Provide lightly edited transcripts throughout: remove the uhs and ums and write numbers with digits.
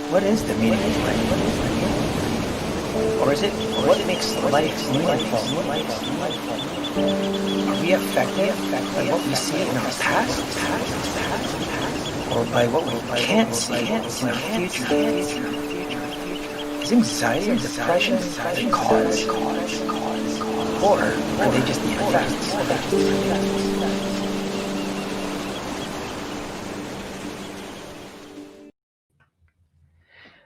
What is the meaning of life? Or is it what makes life meaningful? Are we affected by what we see in our past? Or by what we can't see in our future? Is anxiety and depression the cause? Or are they just the effects?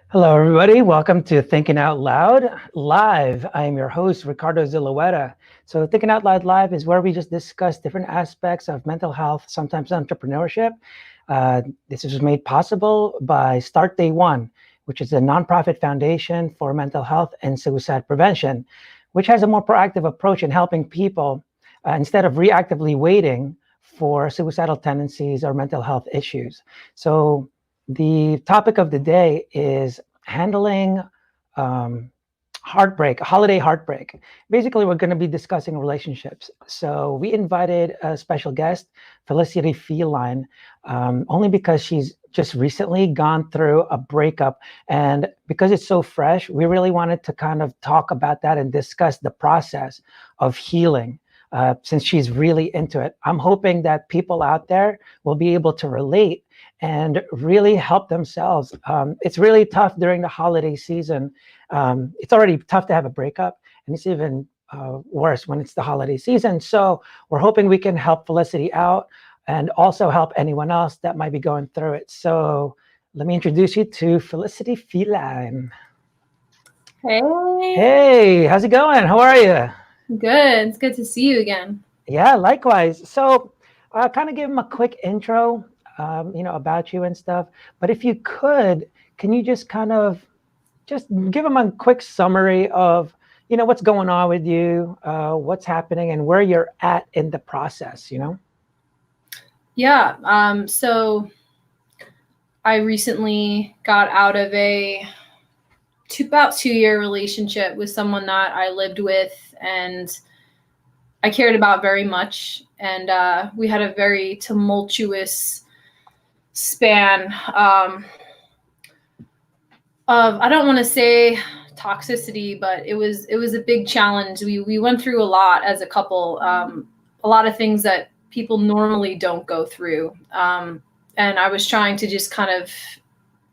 Hello, everybody. Welcome to Thinking Out Loud Live. I am your host, Ricardo Zulueta. So Thinking Out Loud Live is where we just discuss different aspects of mental health, sometimes entrepreneurship. This was made possible by Start Day One, which is a nonprofit foundation for mental health and suicide prevention, which has a more proactive approach in helping people instead of reactively waiting for suicidal tendencies or mental health issues. So the topic of the day is handling heartbreak, holiday heartbreak. Basically, we're going to be discussing relationships. So we invited a special guest, Felicity Feline, only because she's just recently gone through a breakup. And because it's so fresh, we really wanted to kind of talk about that and discuss the process of healing. Since she's really into it, I'm hoping that people out there will be able to relate and really help themselves. It's really tough during the holiday season. It's already tough to have a breakup, and it's even worse when it's the holiday season. So we're hoping we can help Felicity out and also help anyone else that might be going through it. So let me introduce you to Felicity Feline. Hey. Hey, how's it going? How are you? Good. It's good to see you again. Yeah, likewise. So kind of give them a quick intro, about you and stuff. But if you could, can you just kind of just give them a quick summary of, what's going on with you, what's happening, and where you're at in the process, Yeah. So I recently got out of about 2-year relationship with someone that I lived with and I cared about very much. And we had a very tumultuous span of, I don't want to say toxicity, but it was a big challenge. We went through a lot as a couple, a lot of things that people normally don't go through. And I was trying to just kind of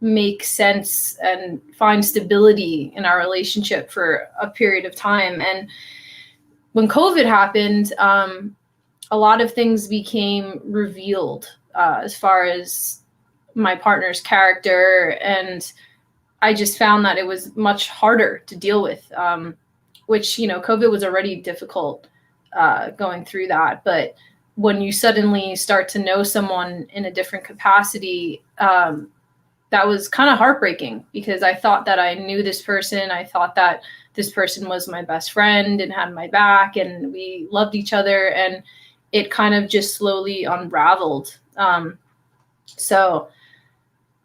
make sense and find stability in our relationship for a period of time. And when COVID happened, a lot of things became revealed as far as my partner's character, and I just found that it was much harder to deal with, which, COVID was already difficult going through that. But when you suddenly start to know someone in a different capacity, that was kind of heartbreaking because I thought that I knew this person. I thought that this person was my best friend and had my back and we loved each other. And it kind of just slowly unraveled. So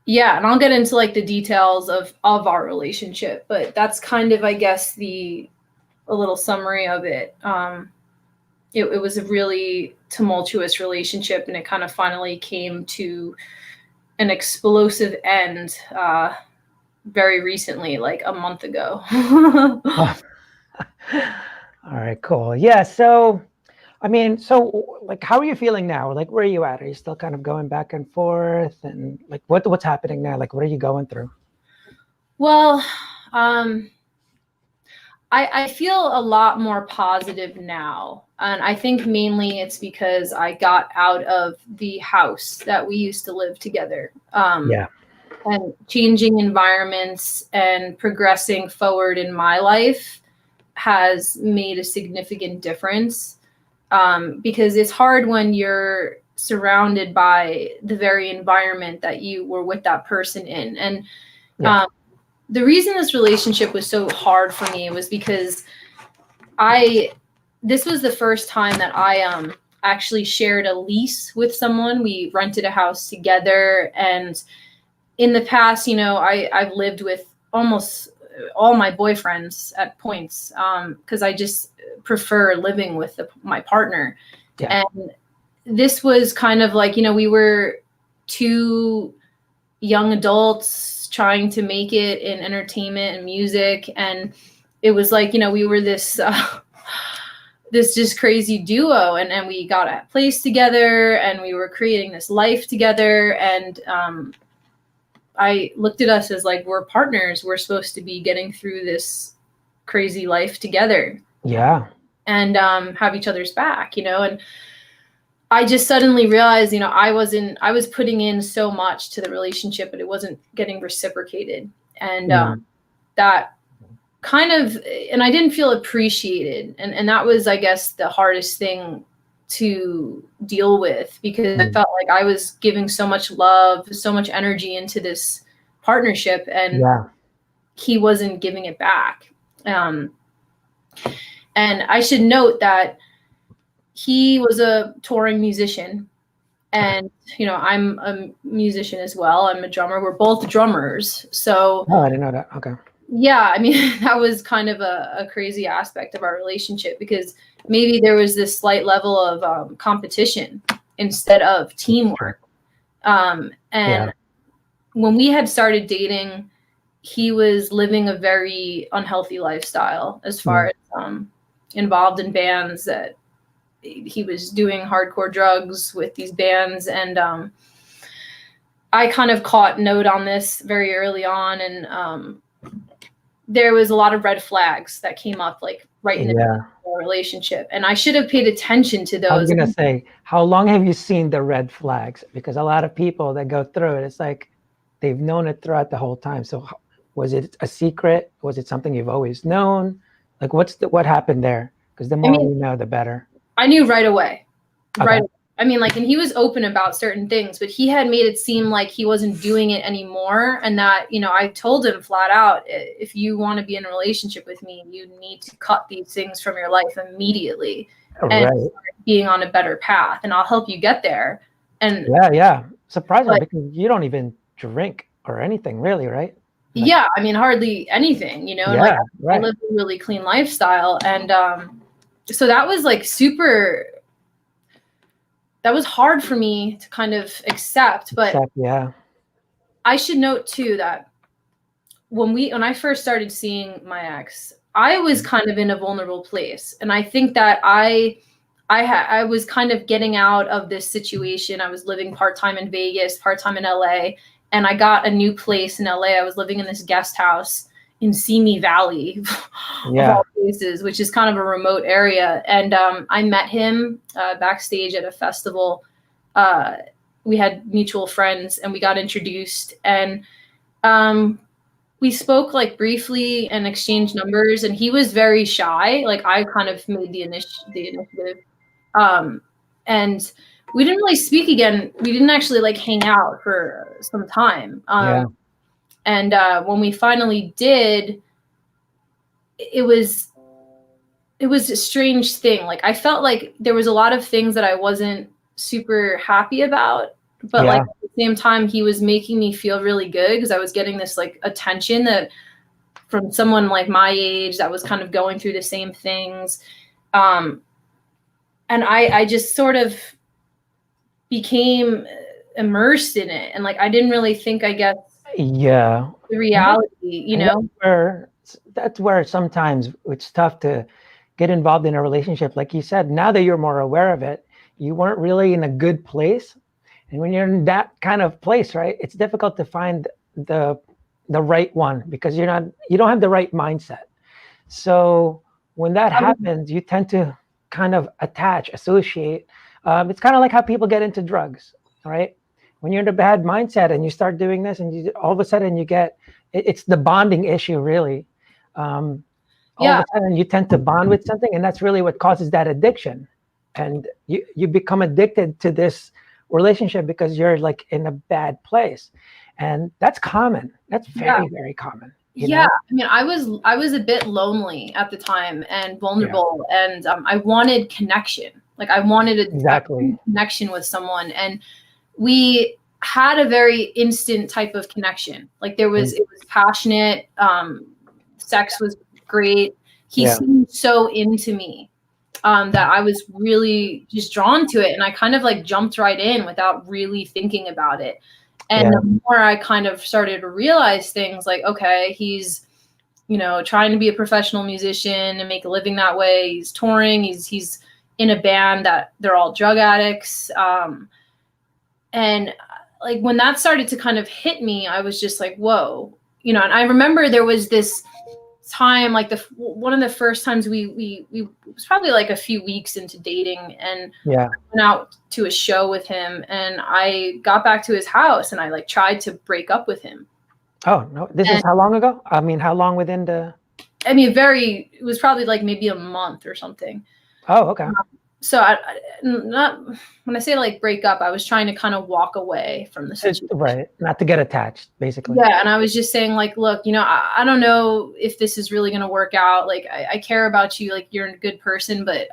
yeah, and I'll get into like the details of our relationship, but that's kind of, I guess, a little summary of it. It was a really tumultuous relationship, and it kind of finally came to an explosive end very recently, like a month ago. All right, cool. Yeah, so like, how are you feeling now? Like, where are you at? Are you still kind of going back and forth? And like, what's happening now? Like, what are you going through? Well, I feel a lot more positive now. And I think mainly it's because I got out of the house that we used to live together. Yeah. And changing environments and progressing forward in my life has made a significant difference. Because it's hard when you're surrounded by the very environment that you were with that person in. And the reason this relationship was so hard for me was because this was the first time that I actually shared a lease with someone. We rented a house together, and in the past, I've lived with almost all my boyfriends at points because I just prefer living with my partner. Yeah. And this was kind of like, we were two young adults trying to make it in entertainment and music. And it was like, we were this this just crazy duo, and we got a place together and we were creating this life together. And I looked at us as like, we're partners. We're supposed to be getting through this crazy life together. Yeah. And have each other's back, and I just suddenly realized, I was putting in so much to the relationship, but it wasn't getting reciprocated. And that kind of, and I didn't feel appreciated. And that was, I guess, the hardest thing to deal with, because I felt like I was giving so much love, so much energy into this partnership, and he wasn't giving it back. And I should note that he was a touring musician, and I'm a musician as well. I'm a drummer. We're both drummers. So I didn't know that. Okay. Yeah, I mean, that was kind of a crazy aspect of our relationship, because maybe there was this slight level of competition instead of teamwork. And when we had started dating, he was living a very unhealthy lifestyle as far as involved in bands, that he was doing hardcore drugs with these bands. And I kind of caught note on this very early on. And there was a lot of red flags that came up like right in the beginning of our relationship. And I should have paid attention to those. I was going to say, how long have you seen the red flags? Because a lot of people that go through it, it's like they've known it throughout the whole time. So was it a secret? Was it something you've always known? Like what happened there? Because the more we know, the better. I knew right away. Okay. Right away. I mean, like, and he was open about certain things, but he had made it seem like he wasn't doing it anymore. And that, I told him flat out, if you want to be in a relationship with me, you need to cut these things from your life immediately and start being on a better path. And I'll help you get there. And surprisingly, because you don't even drink or anything really, right? Like, I mean, hardly anything, and like I live a really clean lifestyle. And so that was like that was hard for me to kind of accept. But I should note too that when I first started seeing my ex, I was kind of in a vulnerable place. And I think that I was kind of getting out of this situation. I was living part-time in Vegas, part-time in LA, and I got a new place in LA. I was living in this guest house in Simi Valley, of all places, which is kind of a remote area. And I met him backstage at a festival. We had mutual friends, and we got introduced. And we spoke like briefly and exchanged numbers. And he was very shy. Like I kind of made the initiative. And we didn't really speak again. We didn't actually like hang out for some time. And when we finally did, it was a strange thing. Like I felt like there was a lot of things that I wasn't super happy about, but like at the same time, he was making me feel really good, because I was getting this like attention that from someone like my age that was kind of going through the same things. And I just sort of became immersed in it. And like, I didn't really think, I guess, the reality, That's where sometimes it's tough to get involved in a relationship. Like you said, now that you're more aware of it, you weren't really in a good place. And when you're in that kind of place, right, it's difficult to find the right one, because you don't have the right mindset. So when that happens, you tend to kind of associate. It's kind of like how people get into drugs, right? When you're in a bad mindset and you start doing this, and all of a sudden you get, it's the bonding issue, really. All of a sudden you tend to bond with something, and that's really what causes that addiction. And you become addicted to this relationship because you're like in a bad place. And that's common. That's very, very common. You know? I mean, I was a bit lonely at the time and vulnerable, and I wanted connection. Like I wanted a connection with someone, and we had a very instant type of connection. Like it was passionate. Sex was great. He seemed so into me that I was really just drawn to it. And I kind of like jumped right in without really thinking about it. And the more I kind of started to realize things like, okay, he's, trying to be a professional musician and make a living that way. He's touring. He's in a band that they're all drug addicts. And like when that started to kind of hit me, I was just like, whoa, and I remember there was this time, like one of the first times we it was probably like a few weeks into dating, and I went out to a show with him, and I got back to his house and I like tried to break up with him. Oh, no. This is how long ago? I mean, how long within the... it was probably like maybe a month or something. Oh, okay. So when I say like break up, I was trying to kind of walk away from the situation. Right. Not to get attached, basically. Yeah. And I was just saying like, look, I don't know if this is really going to work out. Like, I care about you. Like, you're a good person, but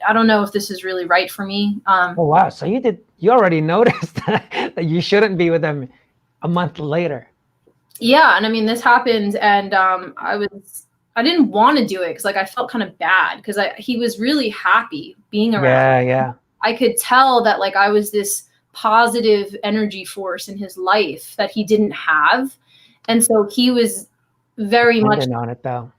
I don't know if this is really right for me. Oh, wow. So you already noticed that you shouldn't be with them a month later. Yeah. And I mean, this happened, and I didn't want to do it because like I felt kind of bad because he was really happy being around. Yeah. I could tell that like I was this positive energy force in his life that he didn't have. And so he was very much on it though.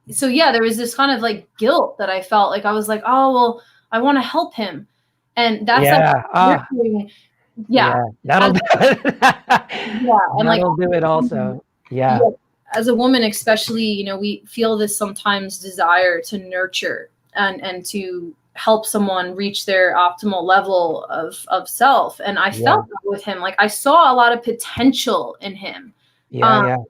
So yeah, there was this kind of like guilt that I felt. Like I was like, oh, well, I want to help him. And that's that'll do it. And like that'll do it also. Yeah. As a woman, especially, we feel this sometimes desire to nurture and to help someone reach their optimal level of self. And I felt that with him. Like I saw a lot of potential in him. And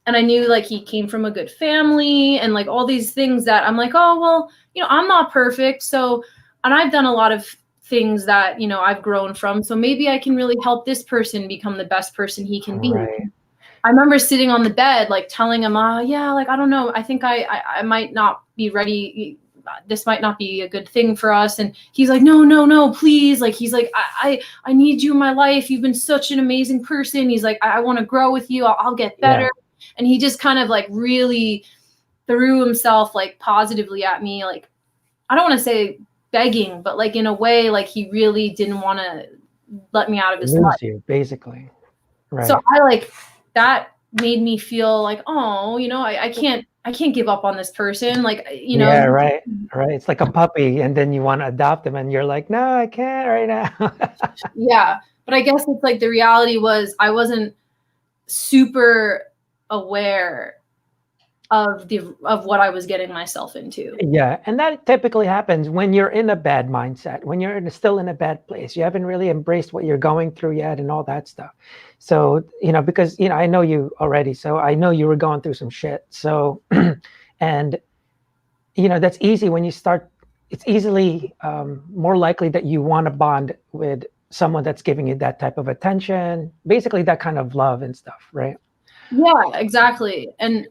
I knew like he came from a good family and like all these things that I'm like, oh, well, I'm not perfect. So, and I've done a lot of things that, I've grown from. So maybe I can really help this person become the best person he can be. Right. I remember sitting on the bed, like telling him, like, I don't know. I think I might not be ready. This might not be a good thing for us. And he's like, no, please. Like, he's like, I need you in my life. You've been such an amazing person. He's like, I want to grow with you. I'll get better. Yeah. And he just kind of like really threw himself like positively at me. Like, I don't want to say begging, but like in a way, like he really didn't want to let me out of his life. You, basically. Right. So that made me feel like, oh, I can't give up on this person. Like, Yeah, right. It's like a puppy, and then you want to adopt them, and you're like, no, I can't right now. Yeah. But I guess it's like the reality was I wasn't super aware of what I was getting myself into. Yeah. And that typically happens when you're in a bad mindset, when you're still in a bad place. You haven't really embraced what you're going through yet and all that stuff. So, because, I know you already, so I know you were going through some shit. So, and, that's easy when you start, it's easily more likely that you want to bond with someone that's giving you that type of attention, basically that kind of love and stuff, right? Yeah, exactly. And,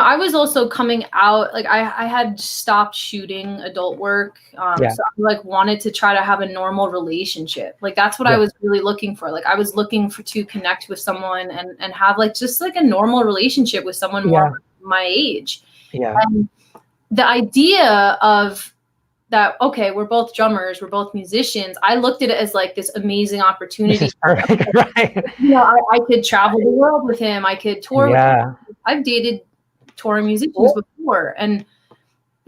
I was also coming out, like I had stopped shooting adult work. So I like wanted to try to have a normal relationship. Like that's what I was really looking for. Like I was looking to connect with someone and have like, just like a normal relationship with someone more my age. Yeah. And the idea of that, okay, we're both drummers, we're both musicians. I looked at it as like this amazing opportunity. This is perfect, right? I could travel the world with him. I could tour with him. I've dated touring musicians before. And,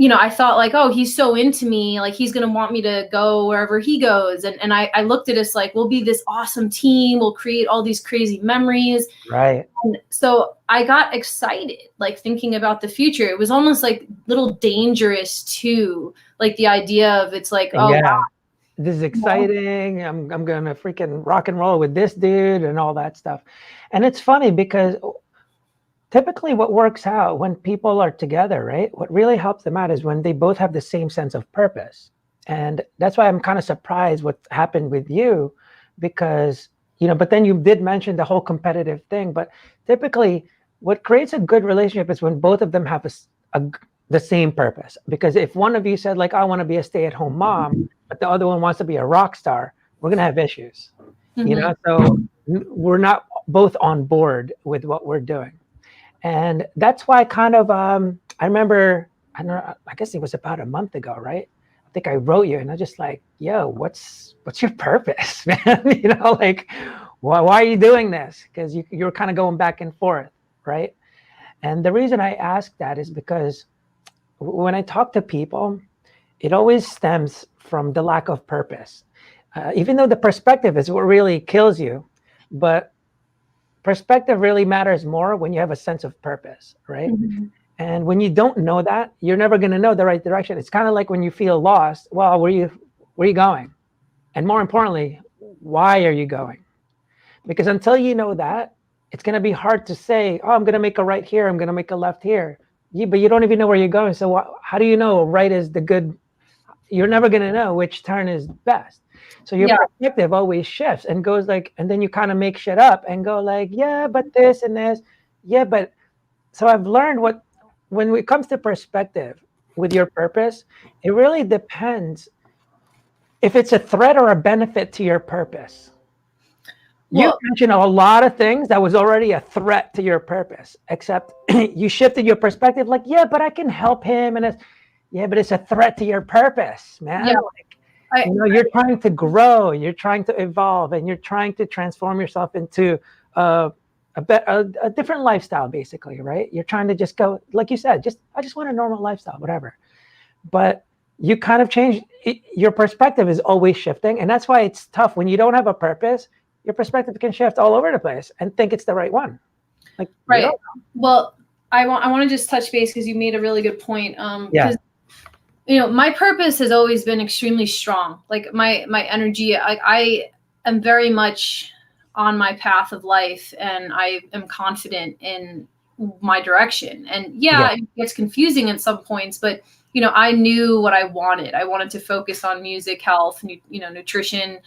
I thought like, oh, he's so into me. Like he's going to want me to go wherever he goes. And I looked at us like, we'll be this awesome team. We'll create all these crazy memories. Right. And so I got excited, like thinking about the future. It was almost like a little dangerous too. Like the idea of it's like, oh, wow. This is exciting. I'm going to freaking rock and roll with this dude and all that stuff. And it's funny because typically what works out when people are together, right? What really helps them out is when they both have the same sense of purpose. And that's why I'm kind of surprised what happened with you because, but then you did mention the whole competitive thing. But typically what creates a good relationship is when both of them have the same purpose. Because if one of you said like, I want to be a stay-at-home mom, but the other one wants to be a rock star, we're going to have issues, so we're not both on board with what we're doing. And that's why kind of, I remember, I guess it was about a month ago, right? I think I wrote you and I was just like, yo, what's your purpose, man? Like, why are you doing this? Because you're kind of going back and forth, right? And the reason I ask that is because when I talk to people, it always stems from the lack of purpose. Even though the perspective is what really kills you, but perspective really matters more when you have a sense of purpose, right? Mhm. And when you don't know that, you're never going to know the right direction. It's kind of like when you feel lost. Well, where are you going? And more importantly, why are you going? Because until you know that, it's going to be hard to say, oh, I'm going to make a right here, I'm going to make a left here. But you don't even know where you're going. So how do you know right is the good? You're never going to know which turn is best. So your Yeah. perspective always shifts and goes like, and then you kind of make shit up and go like, yeah, but this and this. Yeah, but so I've learned when it comes to perspective with your purpose, it really depends if it's a threat or a benefit to your purpose. You Well, mentioned a lot of things that was already a threat to your purpose, except you shifted your perspective like, yeah, but I can help him. And yeah, but it's a threat to your purpose, man. yeah. Like, you're trying to grow, you're trying to evolve, and you're trying to transform yourself into a different lifestyle, basically, right? You're trying to just go, like you said, I just want a normal lifestyle, whatever. But you kind of change your perspective is always shifting, and that's why it's tough when you don't have a purpose. Your perspective can shift all over the place and think it's the right one. Like, right. Well, I want to just touch base because you made a really good point. Yeah. My purpose has always been extremely strong. Like my energy, I am very much on my path of life, and I am confident in my direction. And yeah, it gets confusing at some points, but I knew what I wanted. I wanted to focus on music, health, nutrition,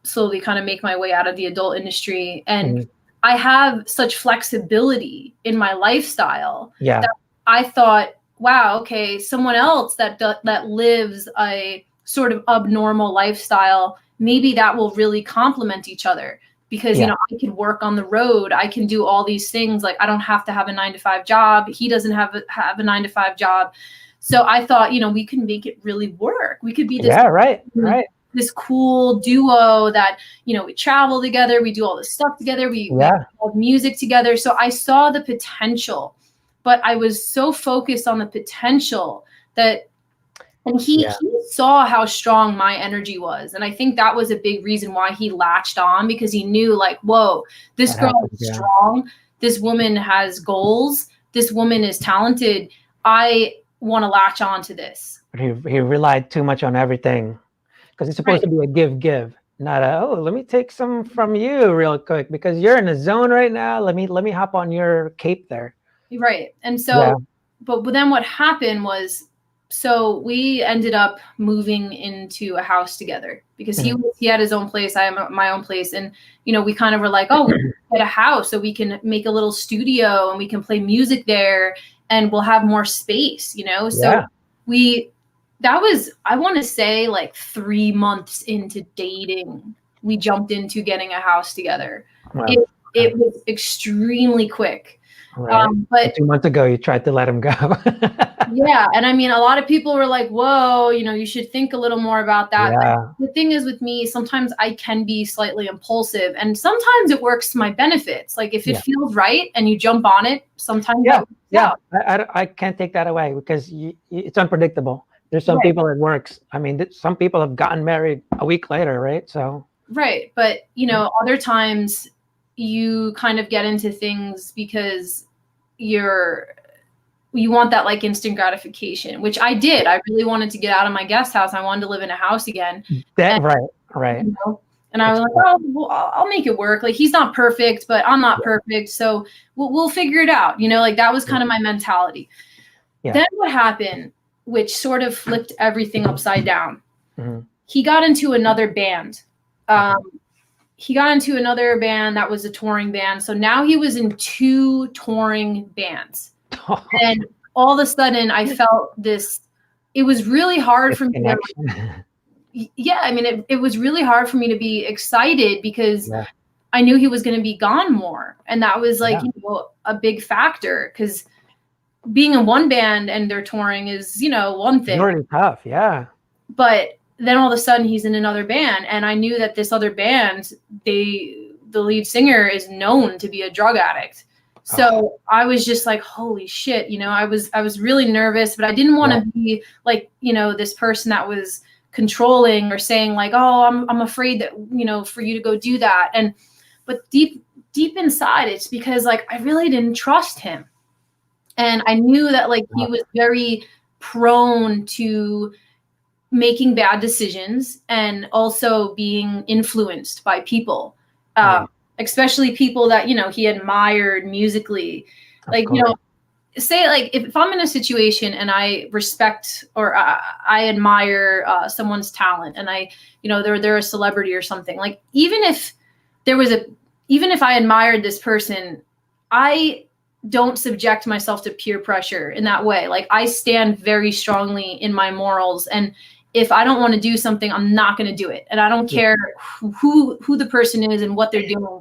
slowly kind of make my way out of the adult industry. And I have such flexibility in my lifestyle that I thought, wow, okay, someone else that lives a sort of abnormal lifestyle, maybe that will really complement each other. Because, I can work on the road. I can do all these things. Like, I don't have to have a 9-to-5 job. He doesn't have a 9-to-5 job. So I thought, we can make it really work. We could be this, this cool duo that, we travel together. We do all this stuff together. We have music together. So I saw the potential, but I was so focused on the potential and he saw how strong my energy was. And I think that was a big reason why he latched on, because he knew, like, whoa, this girl is strong. This woman has goals. This woman is talented. I want to latch on to this. He relied too much on everything, because it's supposed to be a give, not let me take some from you real quick because you're in the zone right now. Let me hop on your cape there. Right. And so, but then what happened was, so we ended up moving into a house together because he had his own place. I have my own place. And, we kind of were like, oh, we can get a house so we can make a little studio and we can play music there and we'll have more space, So that was, I want to say, like 3 months into dating, we jumped into getting a house together. Wow. It was extremely quick. Right. But 2 months ago, you tried to let him go. Yeah. And I mean, a lot of people were like, whoa, you should think a little more about that. Yeah. But the thing is with me, sometimes I can be slightly impulsive and sometimes it works to my benefits. Like if it feels right and you jump on it, sometimes. I can't take that away because it's unpredictable. There's some people it works. I mean, some people have gotten married a week later, right? So. Right. But, other times you kind of get into things because you want that like instant gratification, which I did. I really wanted to get out of my guest house. I wanted to live in a house again. Right. And I was like, oh, well, I'll make it work. Like he's not perfect, but I'm not perfect. So we'll figure it out. Like that was kind of my mentality. Yeah. Then what happened, which sort of flipped everything upside down. He got into another band. He got into another band that was a touring band. So now he was in 2 touring bands. And all of a sudden I felt this, it was really hard for me. I mean, it was really hard for me to be excited because I knew he was going to be gone more. And that was like, a big factor because being in one band and they're touring is, one thing. It's already tough. Yeah. But then all of a sudden he's in another band, and I knew that this other band, the lead singer is known to be a drug addict. So I was just like, holy shit, you know, I was really nervous, but I didn't want to be like, you know, this person that was controlling or saying like, oh, I'm afraid that, you know, for you to go do that. But deep inside, it's because like I really didn't trust him. And I knew that like he was very prone to making bad decisions and also being influenced by people, especially people that, you know, he admired musically. Like, you know, say like if I'm in a situation and I respect or I admire someone's talent, and I, you know, they're a celebrity or something, like even if I admired this person, I don't subject myself to peer pressure in that way. Like I stand very strongly in my morals, and if I don't want to do something, I'm not going to do it. And I don't care who the person is and what they're doing.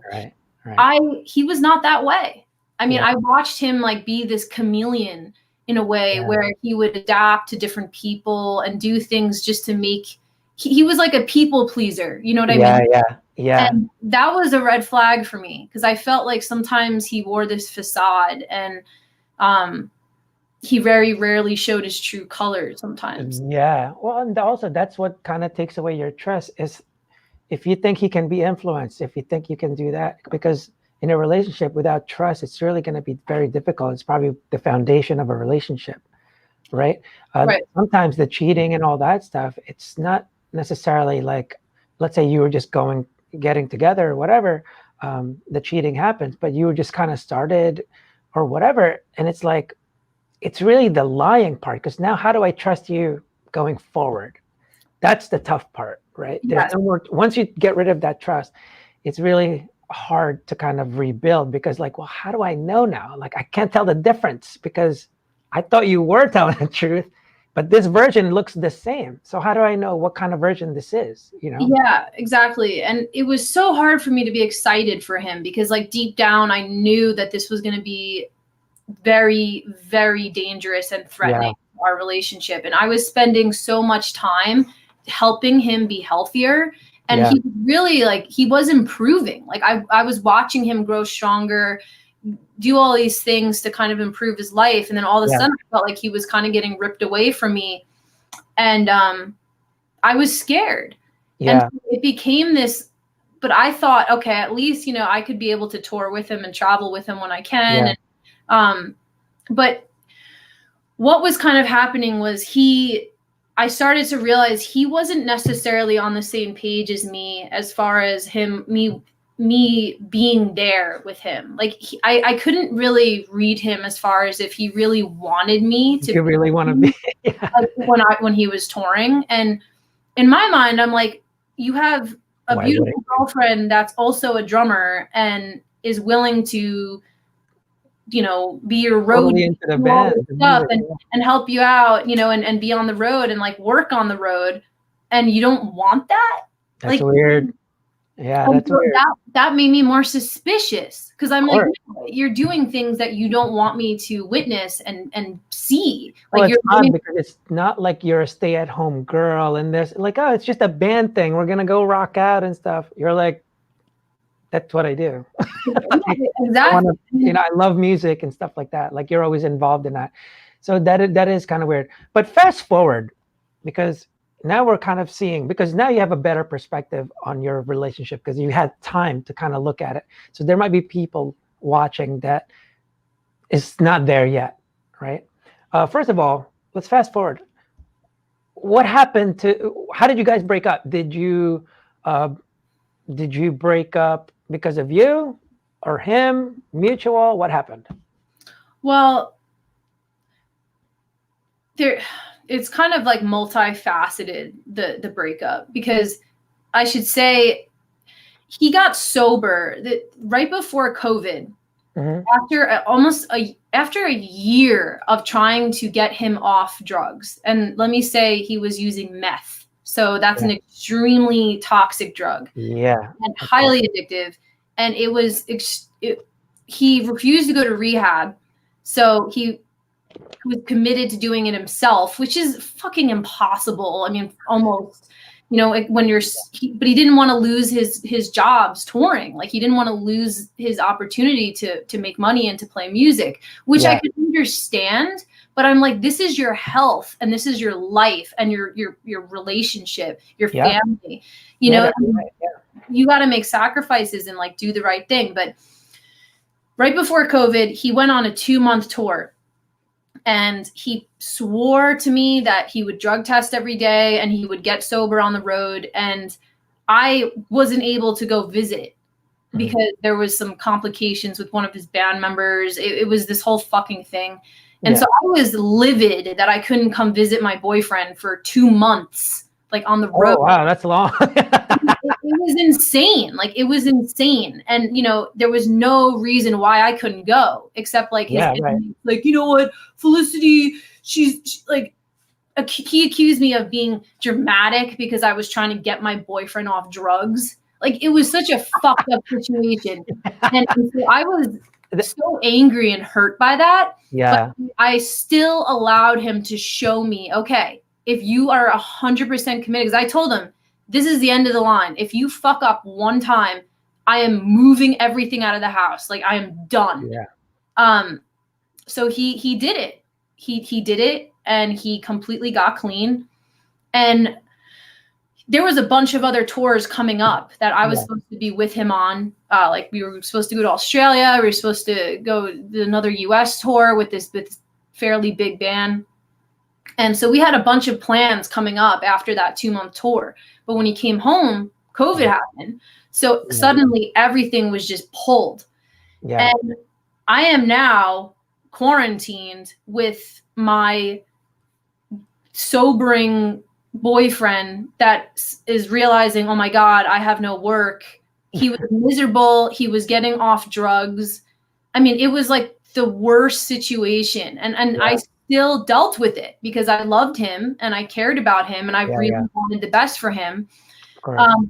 He was not that way. I mean, I watched him like be this chameleon in a way where he would adapt to different people and do things just to make, he was like a people pleaser. You know what I mean? Yeah. And that was a red flag for me, because I felt like sometimes he wore this facade, and he very rarely showed his true colors sometimes. Yeah. Well, and also that's what kind of takes away your trust, is if you think he can be influenced, if you think you can do that, because in a relationship without trust, it's really going to be very difficult. It's probably the foundation of a relationship, right? Sometimes the cheating and all that stuff, it's not necessarily like, let's say you were just getting together or whatever, the cheating happens, but you were just kind of started or whatever. And it's like, it's really the lying part, because now how do I trust you going forward? That's the tough part, right? There's no more, once you get rid of that trust, it's really hard to kind of rebuild, because like, well, how do I know now? Like, I can't tell the difference, because I thought you were telling the truth, but this version looks the same. So how do I know what kind of version this is, you know? Yeah, exactly. And it was so hard for me to be excited for him, because like deep down, I knew that this was going to be very, very dangerous and threatening to our relationship. And I was spending so much time helping him be healthier. And he really like, he was improving. Like I was watching him grow stronger, do all these things to kind of improve his life. And then all of a sudden I felt like he was kind of getting ripped away from me. And I was scared. And it became this, but I thought, okay, at least, you know, I could be able to tour with him and travel with him when I can. And, but what was kind of happening was I started to realize he wasn't necessarily on the same page as me, as far as me being there with him. Like I couldn't really read him as far as if he really wanted me to. You really want to be like when he was touring. And in my mind, I'm like, you have a beautiful girlfriend that's also a drummer and is willing to, you know, be your road into the band stuff and help you out, you know, and be on the road and like work on the road, and you don't want that. That's like weird. Yeah, that's weird. That made me more suspicious, because I'm like, you're doing things that you don't want me to witness and see. Like, well, it's odd because it's not like you're a stay-at-home girl and there's like, oh, it's just a band thing, we're gonna go rock out and stuff. You're like, that's what I do. Exactly. You know, I love music and stuff like that. Like, you're always involved in that. So that is kind of weird. But fast forward, because now we're kind of seeing, because now you have a better perspective on your relationship, because you had time to kind of look at it. So there might be people watching that is not there yet, right? First of all, let's fast forward. What happened how did you guys break up? Did you break up because of you or him, mutual? What happened? Well, it's kind of like multifaceted, the breakup, because I should say he got sober right before COVID. After a year of trying to get him off drugs. And let me say, he was using meth. So that's an extremely toxic drug. Yeah. And highly addictive. And he refused to go to rehab. So he who was committed to doing it himself, which is fucking impossible. I mean, almost, you know, when you're, but he didn't want to lose his jobs touring. Like he didn't want to lose his opportunity to make money and to play music, which I could understand. But I'm like, this is your health and this is your life and your relationship, your family. You know, you got to make sacrifices and like do the right thing. But right before COVID, he went on a 2-month tour. And he swore to me that he would drug test every day and he would get sober on the road. And I wasn't able to go visit because there was some complications with one of his band members. It was this whole fucking thing. And so I was livid that I couldn't come visit my boyfriend for 2 months, like on the road. Oh, wow, that's long. It was insane. Like it was insane. And, you know, there was no reason why I couldn't go except like, like, you know what, Felicity, she's like, he accused me of being dramatic because I was trying to get my boyfriend off drugs. Like it was such a fucked up situation. And so I was so angry and hurt by that. Yeah. But I still allowed him to show me, okay, if you are 100% committed, because I told him, this is the end of the line. If you fuck up one time, I am moving everything out of the house. Like I am done. Yeah. So he did it. He did it and he completely got clean. And there was a bunch of other tours coming up that I was supposed to be with him on. Like we were supposed to go to Australia. We were supposed to go to another US tour with this fairly big band. And so we had a bunch of plans coming up after that 2-month tour. But when he came home, COVID happened. So suddenly everything was just pulled. Yeah. And I am now quarantined with my sobering boyfriend that is realizing, oh my God, I have no work. He was miserable. He was getting off drugs. I mean, it was like the worst situation. And I still dealt with it because I loved him and I cared about him and I really wanted the best for him.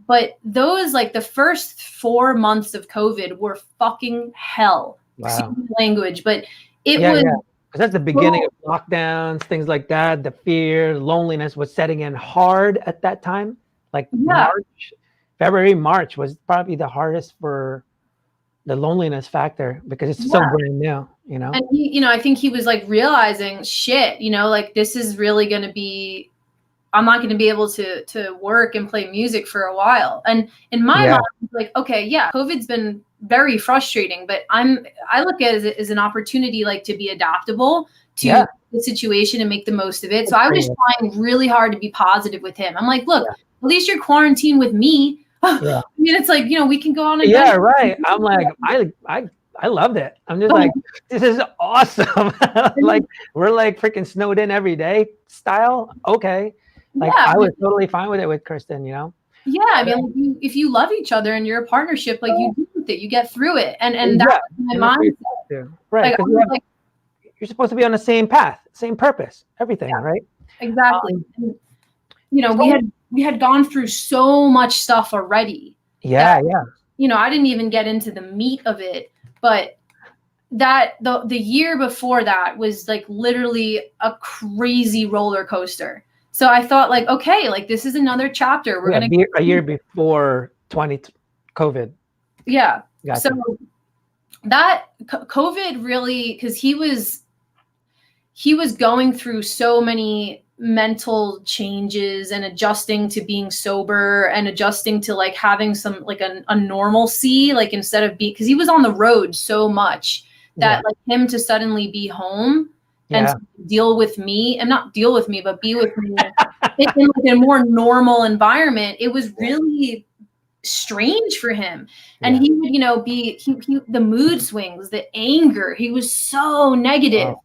But those, like the first 4 months of COVID were fucking hell. Excuse the language, but it was. Yeah. Because that's the beginning of lockdowns, things like that. The fear, loneliness was setting in hard at that time. Like February, March was probably the hardest for the loneliness factor because it's so brand new, you know? And he, you know, I think he was like realizing shit, you know, like this is really going to be, I'm not going to be able to work and play music for a while. And in my mind, like, okay, COVID's been very frustrating, but I look at it as an opportunity, like to be adaptable to the situation and make the most of it. So I was trying really hard to be positive with him. I'm like, look, at least you're quarantined with me. I mean, it's like, you know, we can go on. I'm like, I loved it. I'm just like, this is awesome. Like we're like freaking snowed in every day style. Okay. Like I was totally fine with it with Kristen, you know? Yeah. I mean, like if you love each other and you're a partnership, like you do with it, you get through it. And that's my mindset. Right. Like, you're supposed to be on the same path, same purpose, everything, right? Exactly. And, you know, we had gone through so much stuff already. Yeah. You know, I didn't even get into the meat of it, but that the year before that was like literally a crazy roller coaster. So I thought like, okay, like this is another chapter. We're going to be a year before COVID. Yeah. Gotcha. So that COVID really, because he was going through so many mental changes and adjusting to being sober and adjusting to like having some like a normalcy, like instead of because he was on the road so much that like him to suddenly be home and deal with me and not deal with me, but be with me in like a more normal environment. It was really strange for him. And he would, you know, he the mood swings, the anger, he was so negative.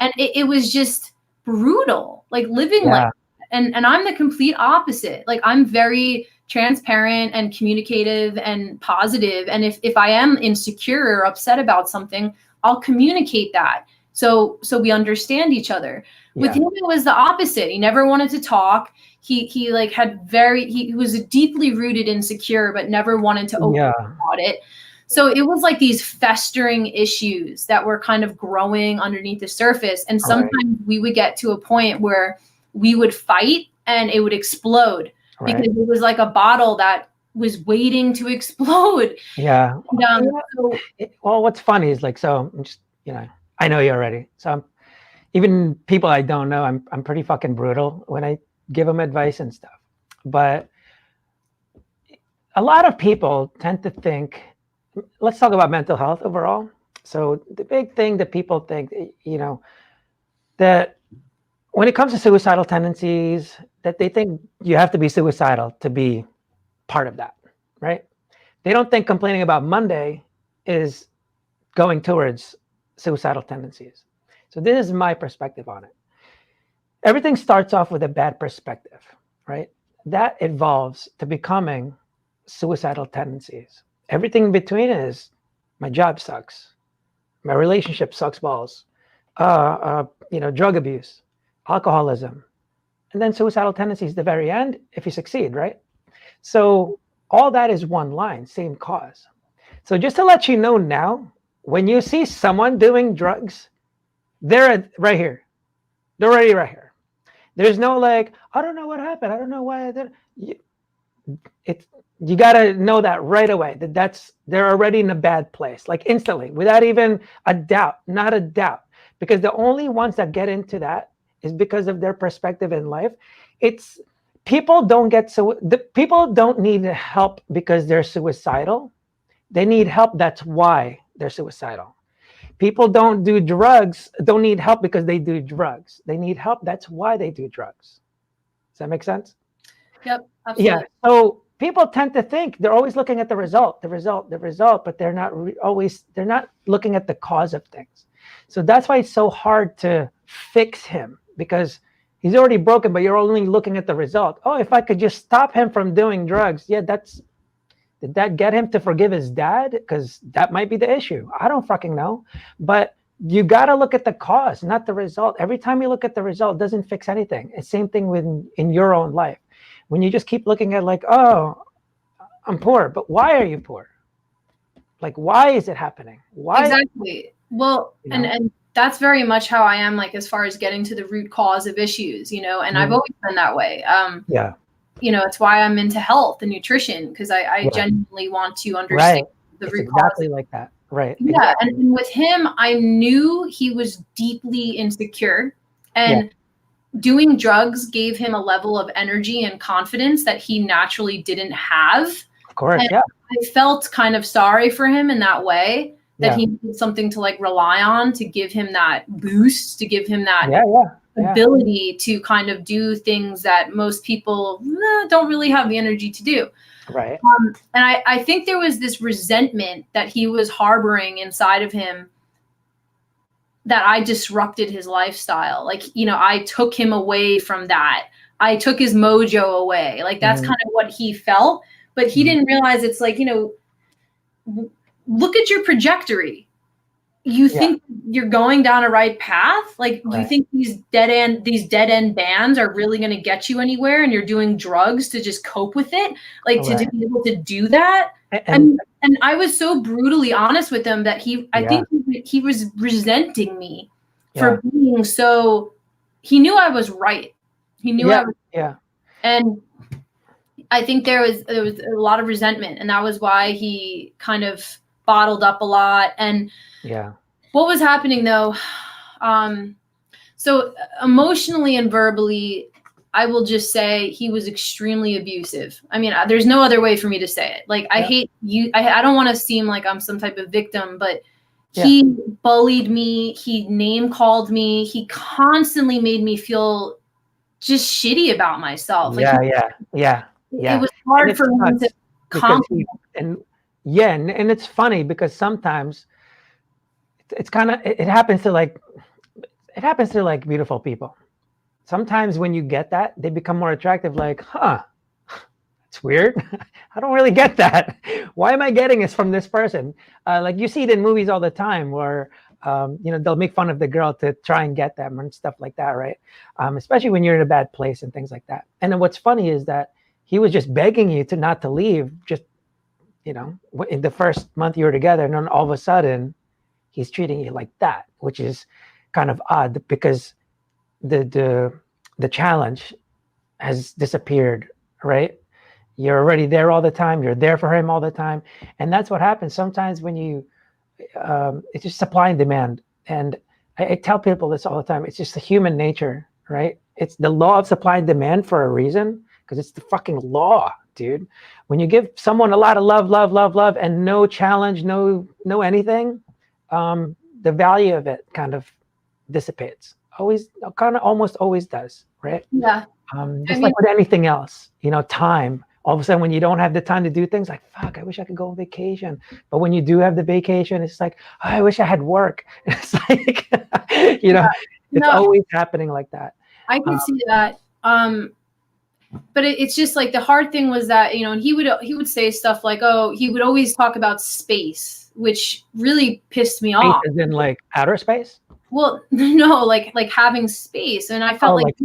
And it was just brutal, like living like that. And I'm the complete opposite. Like I'm very transparent and communicative and positive. And if I am insecure or upset about something, I'll communicate that. So we understand each other. With him, it was the opposite. He never wanted to talk. He like he was deeply rooted insecure, but never wanted to open about it. So it was like these festering issues that were kind of growing underneath the surface. And sometimes we would get to a point where we would fight and it would explode because it was like a bottle that was waiting to explode. Yeah. So, Well, what's funny is like, so I'm just, I know you already. So even people I don't know, I'm pretty fucking brutal when I give them advice and stuff. But a lot of people tend to think, let's talk about mental health overall. So the big thing that people think, that when it comes to suicidal tendencies, that they think you have to be suicidal to be part of that, right? They don't think complaining about Monday is going towards suicidal tendencies. So this is my perspective on it. Everything starts off with a bad perspective, right? That evolves to becoming suicidal tendencies. Everything in between is my job sucks, my relationship sucks balls, drug abuse, alcoholism, and then suicidal tendencies the very end if you succeed, right? So all that is one line, same cause. So just to let you know now, when you see someone doing drugs, they're right here. They're already right here. There's no like, I don't know what happened. I don't know why I did it. You got to know that right away, they're already in a bad place, like instantly, without even a doubt, not a doubt. Because the only ones that get into that is because of their perspective in life. It's people don't need help because they're suicidal. They need help. That's why they're suicidal. People don't need help because they do drugs. They need help. That's why they do drugs. Does that make sense? Yep, absolutely. Yeah. So people tend to think they're always looking at the result, but they're not they're not looking at the cause of things. So that's why it's so hard to fix him, because he's already broken, but you're only looking at the result. Oh, if I could just stop him from doing drugs. Yeah, did that get him to forgive his dad? Because that might be the issue. I don't fucking know. But you got to look at the cause, not the result. Every time you look at the result, it doesn't fix anything. It's same thing in your own life. When you just keep looking at like, oh, I'm poor, but why are you poor? Like, why is it happening? Why? Exactly. Well, and that's very much how I am, like, as far as getting to the root cause of issues, and I've always been that way. Yeah. It's why I'm into health and nutrition, because I genuinely want to understand the root cause. Exactly like that. Right. Yeah. Exactly. And with him, I knew he was deeply insecure, and doing drugs gave him a level of energy and confidence that he naturally didn't have. Of course. And I felt kind of sorry for him in that way, that he needed something to like rely on to give him that boost, to give him that ability to kind of do things that most people don't really have the energy to do. Right. And I think there was this resentment that he was harboring inside of him, that I disrupted his lifestyle. Like, I took him away from that. I took his mojo away. Like, that's kind of what he felt, but he didn't realize it's like, look at your trajectory. You think you're going down a right path? Like, you think these dead end bands are really going to get you anywhere, and you're doing drugs to just cope with it? Like, to be able to do that? And I was so brutally honest with him that I think he was resenting me for being so. He knew I was right. He knew I was. Yeah. And I think there was a lot of resentment, and that was why he kind of bottled up a lot. And what was happening though, so emotionally and verbally, I will just say he was extremely abusive. I mean, there's no other way for me to say it. Like, I hate you. I don't want to seem like I'm some type of victim, but he bullied me. He name called me. He constantly made me feel just shitty about myself. Like, it was hard for him to compliment. And it's funny because sometimes it's kind of, it happens to like beautiful people. Sometimes when you get that, they become more attractive. Like, it's weird. I don't really get that. Why am I getting this from this person? Like, you see it in movies all the time where, they'll make fun of the girl to try and get them and stuff like that, right? Especially when you're in a bad place and things like that. And then what's funny is that he was just begging you not to leave. Just, you know, in the first month you were together, and then all of a sudden he's treating you like that, which is kind of odd because the challenge has disappeared, right? You're already there all the time. You're there for him all the time, and that's what happens sometimes when you. It's just supply and demand, and I tell people this all the time. It's just the human nature, right? It's the law of supply and demand for a reason, because it's the fucking law, dude. When you give someone a lot of love, love, love, love, and no challenge, no anything, the value of it kind of dissipates. Always, kind of, almost always does, right? Yeah. Just like with anything else, you know, time. All of a sudden, when you don't have the time to do things, like, fuck, I wish I could go on vacation. But when you do have the vacation, it's like, oh, I wish I had work. It's like, you know, it's always happening like that. I can see that. But it's just like the hard thing was that, you know, and he would say stuff like, oh, he would always talk about space, which really pissed me off. As in like outer space? Well, no, like having space. And I felt like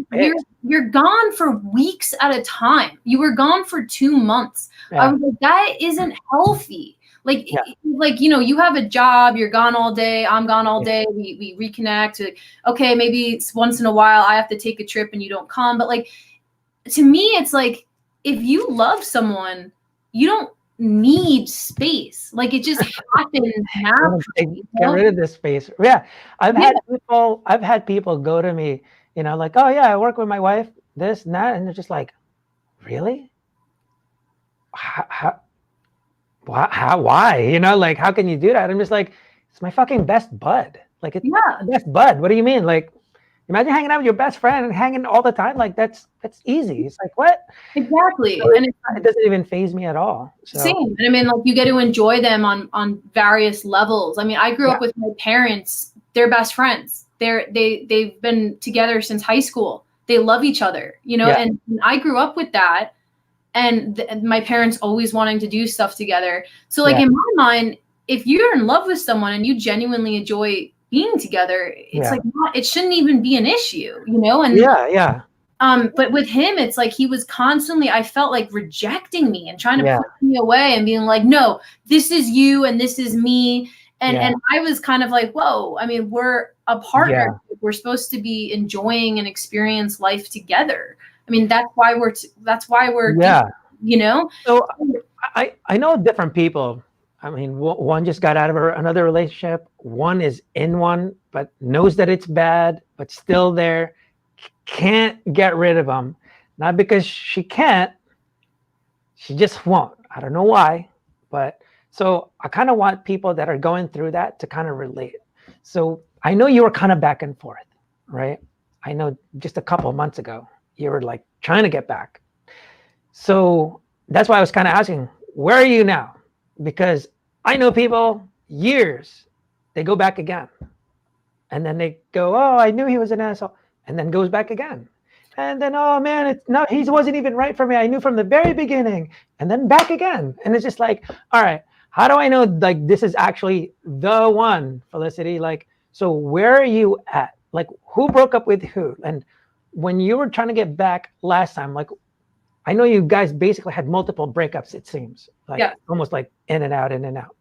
you're gone for weeks at a time. You were gone for 2 months. Yeah. I was like, that isn't healthy. Like, like, you know, you have a job, you're gone all day, I'm gone all day, we reconnect. Like, okay, maybe it's once in a while I have to take a trip and you don't come. But like, to me, it's like, if you love someone, you don't need space. Like, it just happens naturally. Get rid of this space. Yeah. I've had people go to me, you know, like, oh yeah, I work with my wife, this and that. And they're just like, really? Why? You know, like, how can you do that? I'm just like, it's my fucking best bud. Like, it's my best bud. What do you mean? Like, imagine hanging out with your best friend and hanging all the time. Like, that's easy. It's like, what? Exactly. So and it doesn't even faze me at all. So. Same. And I mean, like, you get to enjoy them on various levels. I mean, I grew up with my parents. They're best friends. They've been together since high school. They love each other, you know, and I grew up with that. And my parents always wanting to do stuff together. So like in my mind, if you're in love with someone and you genuinely enjoy being together, it's like it shouldn't even be an issue, you know? And but with him, it's like he was constantly, I felt like, rejecting me and trying to push me away and being like, no, this is you and this is me. And I was kind of like, whoa, I mean, we're a partner. We're supposed to be enjoying and experience life together. I mean, that's why we're you know? So I know different people. I mean, one just got out of another relationship. One is in one, but knows that it's bad, but still there. Can't get rid of them. Not because she can't, she just won't. I don't know why, but so I kind of want people that are going through that to kind of relate. So I know you were kind of back and forth, right? I know just a couple of months ago, you were like trying to get back. So that's why I was kind of asking, where are you now? Because I know people years, they go back again. And then they go, oh, I knew he was an asshole. And then goes back again. And then, oh man, he wasn't even right for me. I knew from the very beginning. And then back again. And it's just like, all right, how do I know like this is actually the one, Felicity? Like, so where are you at? Like, who broke up with who? And when you were trying to get back last time, like, I know you guys basically had multiple breakups, it seems. Like almost like in and out, in and out.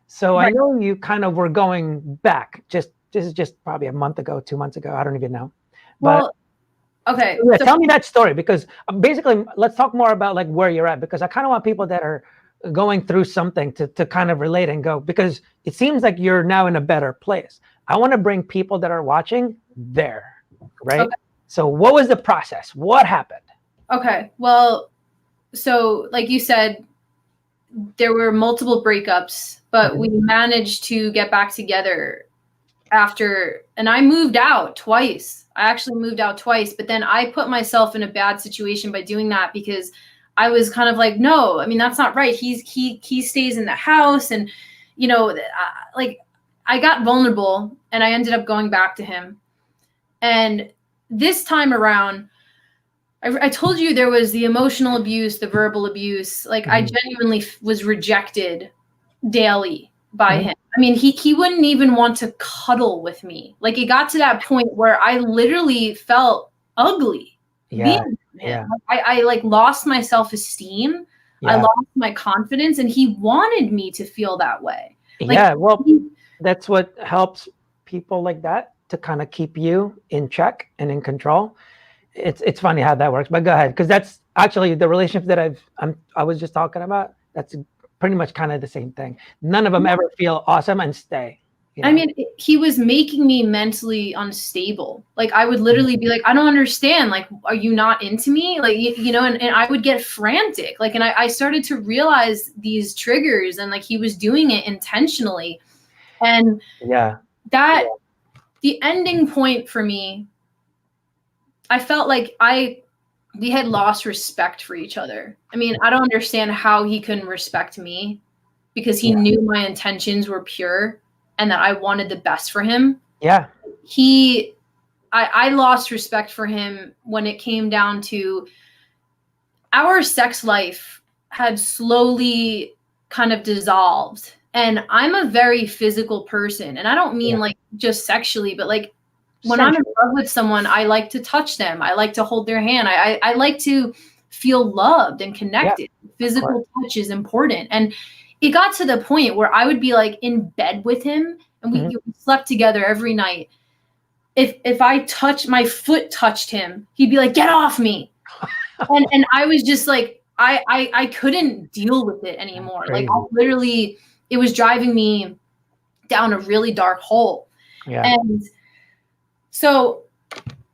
So I know you kind of were going back. This is just probably a month ago, 2 months ago. I don't even know. But okay. Yeah, so tell me that story, because basically let's talk more about like where you're at, because I kind of want people that are going through something to kind of relate and go, because it seems like you're now in a better place. I want to bring people that are watching there, right? Okay. So what was the process? What happened? Okay. Well, so like you said, there were multiple breakups, but we managed to get back together after, and I moved out twice. I actually moved out twice, but then I put myself in a bad situation by doing that, because I was kind of like, no, I mean, that's not right. He stays in the house, and, you know, like I got vulnerable and I ended up going back to him. And this time around, I told you there was the emotional abuse, the verbal abuse. Like I genuinely was rejected daily by him. I mean, he wouldn't even want to cuddle with me. Like it got to that point where I literally felt ugly. Yeah. I like lost my self-esteem. I Yeah. lost my confidence, and he wanted me to feel that way. Like, Yeah. Well, that's what helps people like that to kind of keep you in check and in control. It's funny how that works, but go ahead, because that's actually the relationship that I was just talking about. That's pretty much kind of the same thing. None of them ever feel awesome and stay. I mean, he was making me mentally unstable. Like, I would literally be like, I don't understand. Like, are you not into me? Like, you know, and I would get frantic. Like, and I started to realize these triggers, and like he was doing it intentionally. And the ending point for me, I felt like we had lost respect for each other. I mean, I don't understand how he couldn't respect me, because he knew my intentions were pure and that I wanted the best for him. Yeah. I lost respect for him when it came down to our sex life had slowly kind of dissolved. And I'm a very physical person. And I don't mean like just sexually, but like when I'm in love with someone, I like to touch them. I like to hold their hand. I like to feel loved and connected. Physical touch is important. And it got to the point where I would be like in bed with him, and we slept together every night. If my foot touched him, he'd be like, "Get off me." and I was just like, I couldn't deal with it anymore. Like, I literally, it was driving me down a really dark hole. And so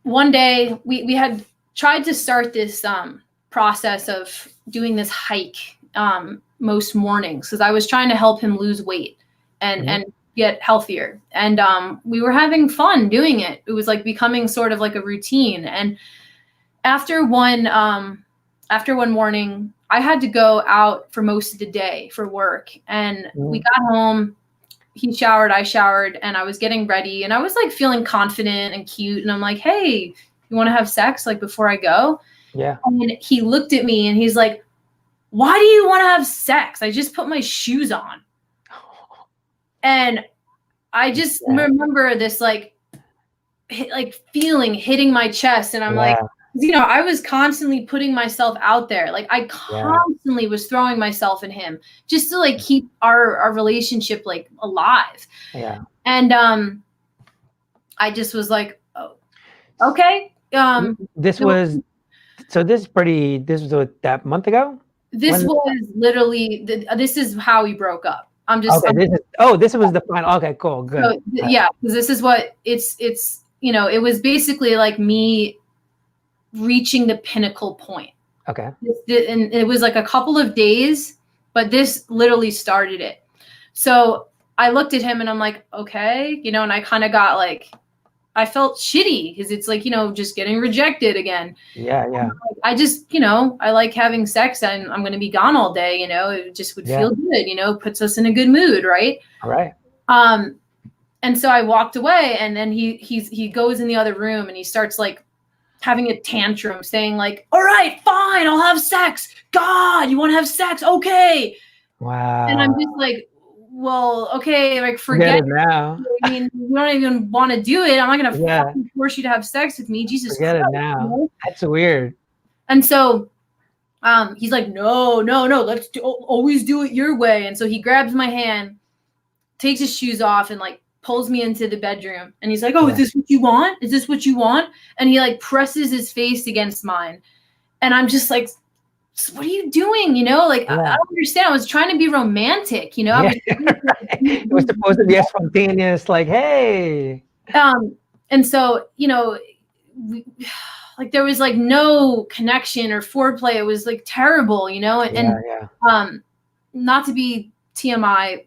one day we had tried to start this process of doing this hike most mornings, because I was trying to help him lose weight and get healthier. And we were having fun doing it. It was like becoming sort of like a routine. And after one morning, I had to go out for most of the day for work. And we got home, he showered, I showered, and I was getting ready, and I was like feeling confident and cute. And I'm like, "Hey, you want to have sex like before I go?" Yeah. And he looked at me and he's like, "Why do you want to have sex? I just put my shoes on." And I just remember this like feeling hitting my chest. And I'm like, you know, I was constantly putting myself out there. Like, I constantly was throwing myself in him just to like keep our relationship like alive. Yeah. And I just was like, "Oh, okay." This was that month ago? This was literally this is how we broke up. I'm just okay. This was the final. Okay, cool, good. So, yeah, because this is what it's you know, it was basically like me reaching the pinnacle point. Okay. And it was like a couple of days, but this literally started it. So I looked at him and I'm like, okay, you know, and I kind of got like, I felt shitty because it's like, you know, just getting rejected again. Yeah, yeah. I just, you know, I like having sex and I'm going to be gone all day, you know, it just would feel good, you know, puts us in a good mood, right? All right. And so I walked away, and then he goes in the other room and he starts like having a tantrum saying like, "All right, fine, I'll have sex. God, you want to have sex? Okay." Wow. And I'm just like, well, okay, like forget it now. I mean, you don't even want to do it. I'm not going to fucking force you to have sex with me. Jesus Forget Christ. it now. You know? That's weird. And so he's like, no, let's always do it your way. And so he grabs my hand, takes his shoes off, and like pulls me into the bedroom. And he's like, "Oh, is this what you want? Is this what you want?" And he like presses his face against mine. And I'm just like, "What are you doing?" You know, like, I don't understand. I was trying to be romantic, you know? It was supposed to be a spontaneous, like, hey. And so, you know, like there was like no connection or foreplay. It was like terrible, you know? And not to be TMI,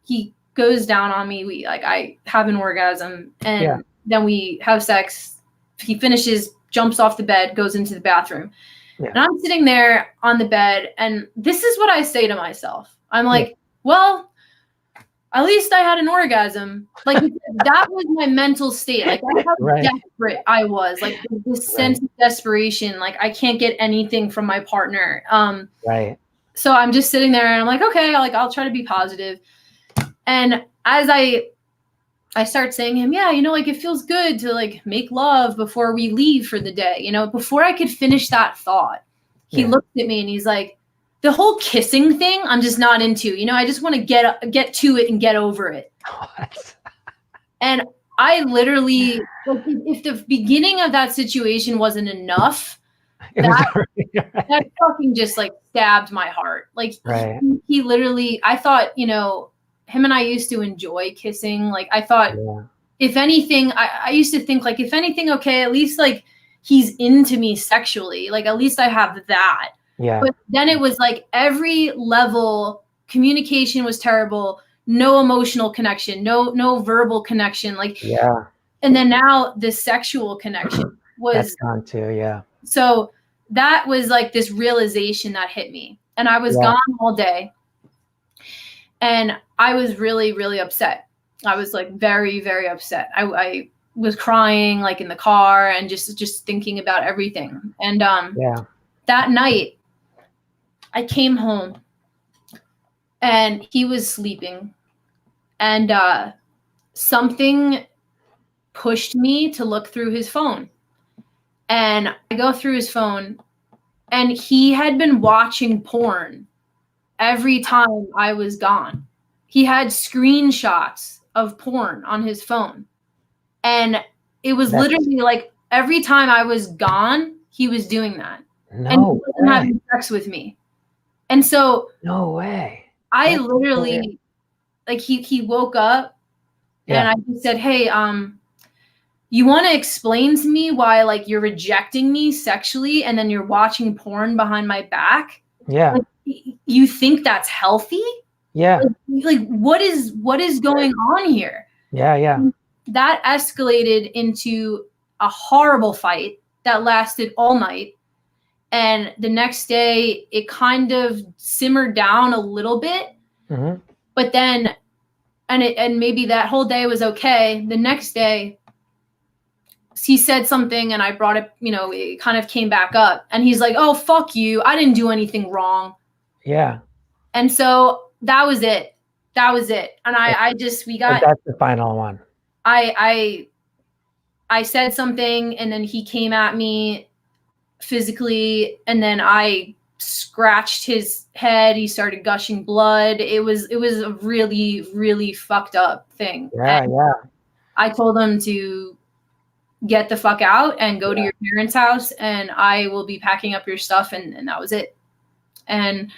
he goes down on me. I have an orgasm, and then we have sex. He finishes, jumps off the bed, goes into the bathroom. And I'm sitting there on the bed, and this is what I say to myself. I'm like, well, at least I had an orgasm. Like, that was my mental state. Like, that's how desperate I was. Like, this sense of desperation. Like, I can't get anything from my partner. So I'm just sitting there, and I'm like, okay, I'll try to be positive. And as I start saying to him, yeah, you know, like it feels good to like make love before we leave for the day. You know, before I could finish that thought, he looked at me and he's like, the whole kissing thing, I'm just not into. You know, I just want to get to it and get over it. And I literally, like, if the beginning of that situation wasn't enough, that fucking just like stabbed my heart. Like Right. he literally, I thought, you know, him and I used to enjoy kissing. Like I thought, Yeah. if anything, I used to think like, if anything, okay, at least like he's into me sexually. Like at least I have that. Yeah. But then it was like every level, communication was terrible. No emotional connection, no verbal connection. Like, Yeah. and then now the sexual connection That's was gone too. Yeah. so that was like this realization that hit me. And I was Yeah. gone all day. And I was really, really upset. I was like very, very upset. I was crying like in the car and just thinking about everything. And Yeah. that night I came home and he was sleeping. And something pushed me to look through his phone. And I go through his phone and he had been watching porn every time I was gone. He had screenshots of porn on his phone. And it was literally like every time I was gone, he was doing that. And he No wasn't way. having sex with me. And so No way. I That's literally weird. like he woke up and Yeah. I just said, "Hey, you want to explain to me why like you're rejecting me sexually and then you're watching porn behind my back? Yeah. Like, you think that's healthy? Yeah. Like what is going on here?" Yeah. Yeah. That escalated into a horrible fight that lasted all night. And the next day it kind of simmered down a little bit, Mm-hmm. but then and maybe that whole day was okay. The next day he said something and I brought it, you know, it kind of came back up and he's like, "Oh, fuck you. I didn't do anything wrong." Yeah. And so that was it. That was it. And I just, we got, That's the final one. I said something and then he came at me physically and then I scratched his head. He started gushing blood. It was a really, really fucked up thing. Yeah. And Yeah. I told him to get the fuck out and go to your parents' house and I will be packing up your stuff. And that was it. And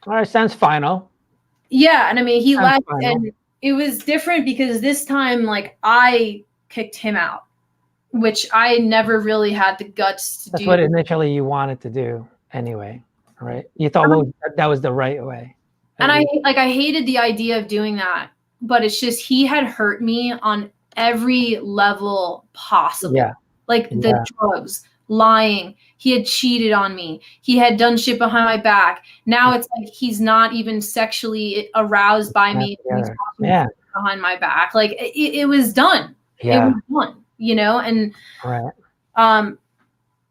All right. Sounds final. yeah. And I mean, he Sounds left final. and it was different because this time, like, I kicked him out, which I never really had the guts to That's do. what initially you wanted to do anyway, right? You thought that was the right way. And I hated the idea of doing that, but it's just he had hurt me on every level possible. Yeah. Like the drugs, lying, he had cheated on me, he had done shit behind my back. Now it's like he's not even sexually aroused by me. He's behind my back. Like it was done. Yeah. It was done, you know? And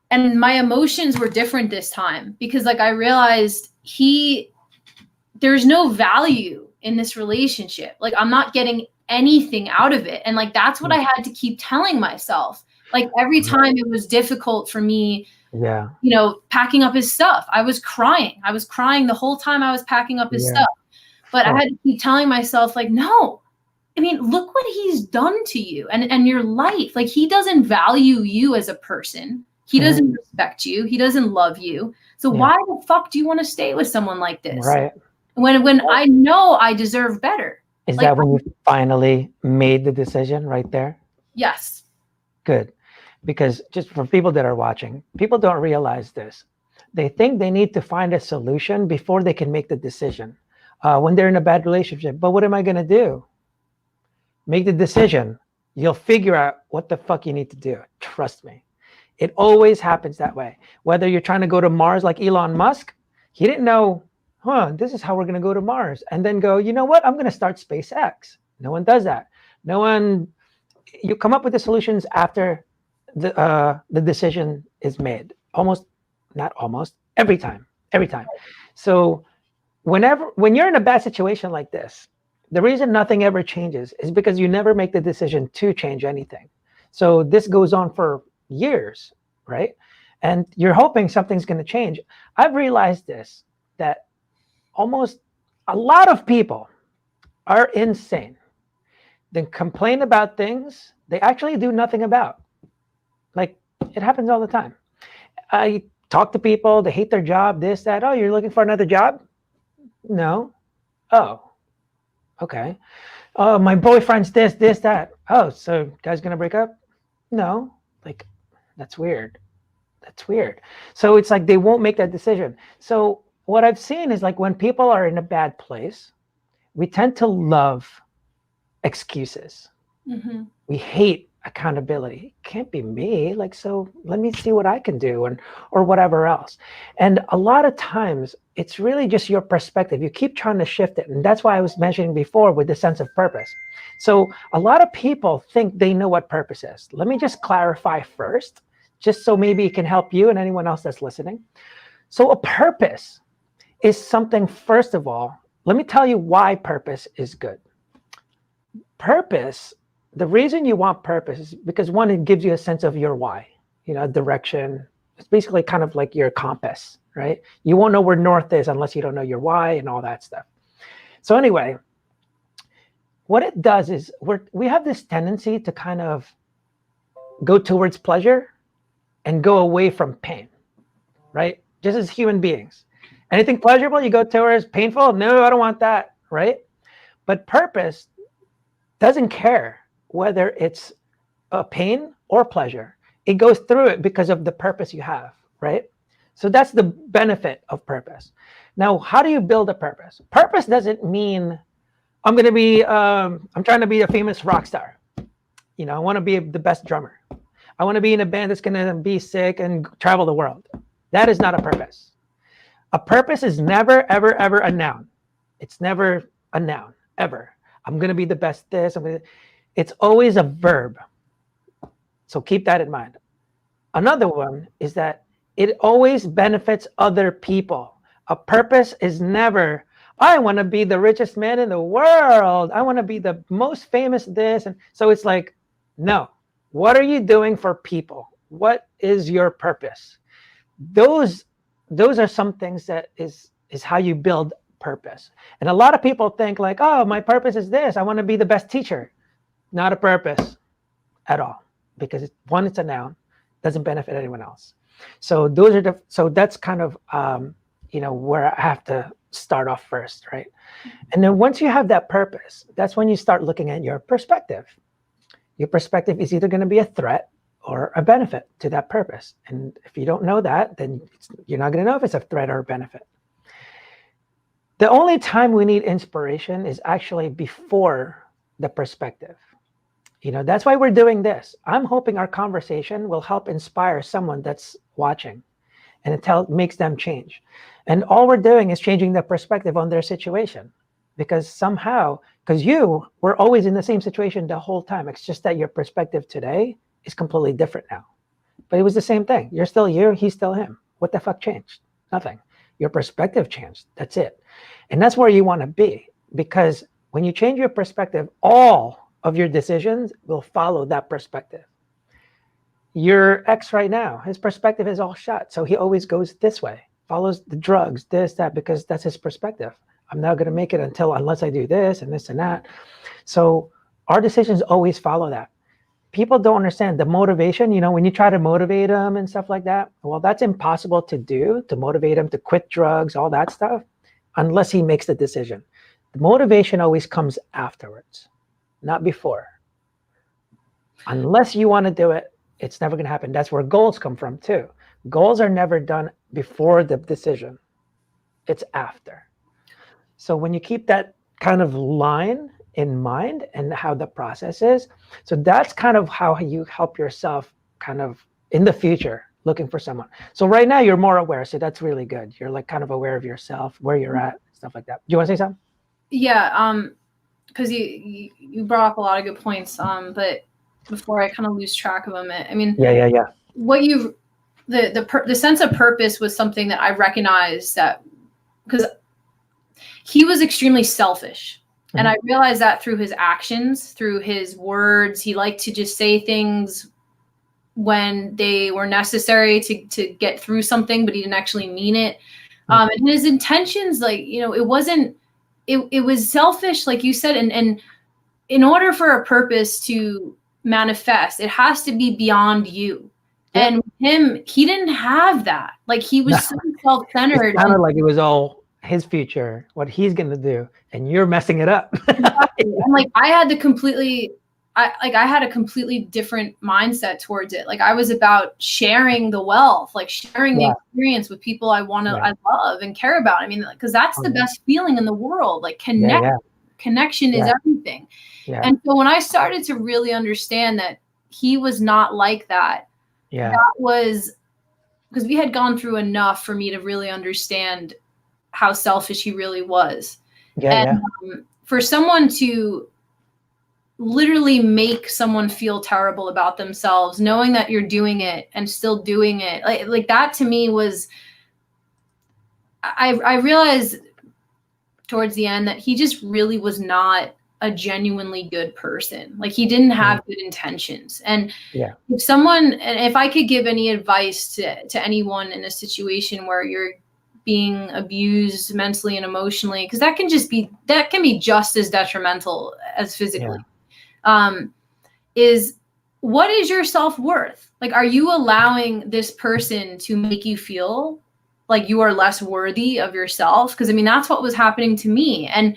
and my emotions were different this time because like I realized there's no value in this relationship. Like I'm not getting anything out of it. And like, that's what I had to keep telling myself. Like every time it was difficult for me, you know, packing up his stuff, I was crying. I was crying the whole time I was packing up his stuff. But I had to keep telling myself like, no, I mean, look what he's done to you and your life. Like he doesn't value you as a person. He doesn't respect you. He doesn't love you. So why the fuck do you want to stay with someone like this? Right. When I know I deserve better. Is like, that when you finally made the decision right there? Yes. Good. Because just for people that are watching, people don't realize this. They think they need to find a solution before they can make the decision when they're in a bad relationship. But what am I going to do? Make the decision. You'll figure out what the fuck you need to do. Trust me. It always happens that way. Whether you're trying to go to Mars like Elon Musk, he didn't know, this is how we're going to go to Mars. And then go, you know what? I'm going to start SpaceX. No one does that. No one, you come up with the solutions after the decision is made. Every time. So when you're in a bad situation like this, the reason nothing ever changes is because you never make the decision to change anything. So this goes on for years, right? And you're hoping something's going to change. I've realized this. that almost a lot of people are insane, then complain about things they actually do nothing about. Like, it happens all the time. I talk to people, they hate their job, this, that. Oh, you're looking for another job? No. Oh, okay. Oh, my boyfriend's this, that. Oh, so guys gonna break up? No. Like, that's weird. That's weird. So it's like they won't make that decision. So what I've seen is like when people are in a bad place, we tend to love excuses. Mm-hmm. We hate accountability. It can't be me. Like, so let me see what I can do, and or whatever else. And a lot of times it's really just your perspective. You keep trying to shift it. And that's why I was mentioning before with the sense of purpose. So a lot of people think they know what purpose is. Let me just clarify first, just so maybe it can help you and anyone else that's listening. So a purpose is something, first of all, let me tell you why purpose is good. Purpose, the reason you want purpose is because, one, it gives you a sense of your why, direction. It's basically kind of like your compass, right? You won't know where north is unless you don't know your why and all that stuff. So anyway, what it does is we have this tendency to kind of go towards pleasure and go away from pain, right? Just as human beings. Anything pleasurable, you go towards. Painful? No, I don't want that, right? But purpose doesn't care whether it's a pain or pleasure. It goes through it because of the purpose you have, right? So that's the benefit of purpose. Now, how do you build a purpose? Purpose doesn't mean I'm trying to be a famous rock star. I want to be the best drummer. I want to be in a band that's going to be sick and travel the world. That is not a purpose. A purpose is never, ever, ever a noun. It's never a noun, ever. I'm going to be the best this. It's always a verb. So keep that in mind. Another one is that it always benefits other people. A purpose is never, I want to be the richest man in the world. I want to be the most famous this. And so it's like, no. What are you doing for people? What is your purpose? Those are some things that is how you build purpose. And a lot of people think like, oh, my purpose is this. I want to be the best teacher. Not a purpose at all, because one, it's a noun, doesn't benefit anyone else. So so that's kind of where I have to start off first, right? And then once you have that purpose, that's when you start looking at your perspective. Your perspective is either going to be a threat or a benefit to that purpose. And if you don't know that, then you're not going to know if it's a threat or a benefit. The only time we need inspiration is actually before the perspective. That's why we're doing this. I'm hoping our conversation will help inspire someone that's watching, and it makes them change. And all we're doing is changing the perspective on their situation, because you were always in the same situation the whole time. It's just that your perspective today is completely different now. But it was the same thing. You're still you, he's still him. What the fuck changed? Nothing. Your perspective changed. That's it. And that's where you want to be, because when you change your perspective, all of your decisions will follow that perspective. Your ex right now, his perspective is all shot. So he always goes this way, follows the drugs, this, that, because that's his perspective. I'm not going to make it unless I do this and this and that. So our decisions always follow that. People don't understand the motivation. When you try to motivate them and stuff like that, well, that's impossible to do, to motivate him to quit drugs, all that stuff, unless he makes the decision. The motivation always comes afterwards, not before. Unless you want to do it, it's never going to happen. That's where goals come from too. Goals are never done before the decision. It's after. So when you keep that kind of line in mind and how the process is, so that's kind of how you help yourself kind of in the future looking for someone. So right now you're more aware, so that's really good. You're like kind of aware of yourself, where you're at, stuff like that. Do you want to say something? Yeah, because you brought up a lot of good points. But before I kind of lose track of them, I mean, yeah. What the sense of purpose was something that I recognized, that because he was extremely selfish. Mm-hmm. And I realized that through his actions, through his words. He liked to just say things when they were necessary to get through something, but he didn't actually mean it. And his intentions, like, it wasn't, it was selfish, like you said, and in order for a purpose to manifest, it has to be beyond you. Yeah. And him, he didn't have that. Like, he was so self-centered. It sounded like it was all his future, what he's going to do, and you're messing it up. Exactly. And like, I had a completely different mindset towards it. Like, I was about sharing the wealth, like sharing the experience with people I love and care about. I mean, because that's the best feeling in the world. Like, connection is everything. Yeah. And so when I started to really understand that he was not like that, that was because we had gone through enough for me to really understand how selfish he really was. For someone to literally make someone feel terrible about themselves, knowing that you're doing it and still doing it, like that to me was, I realized towards the end that he just really was not a genuinely good person. Like, he didn't have good intentions. And if I could give any advice to anyone in a situation where you're being abused mentally and emotionally, because that can be just as detrimental as physically, is, what is your self-worth? Like, are you allowing this person to make you feel like you are less worthy of yourself? Because I mean, that's what was happening to me. And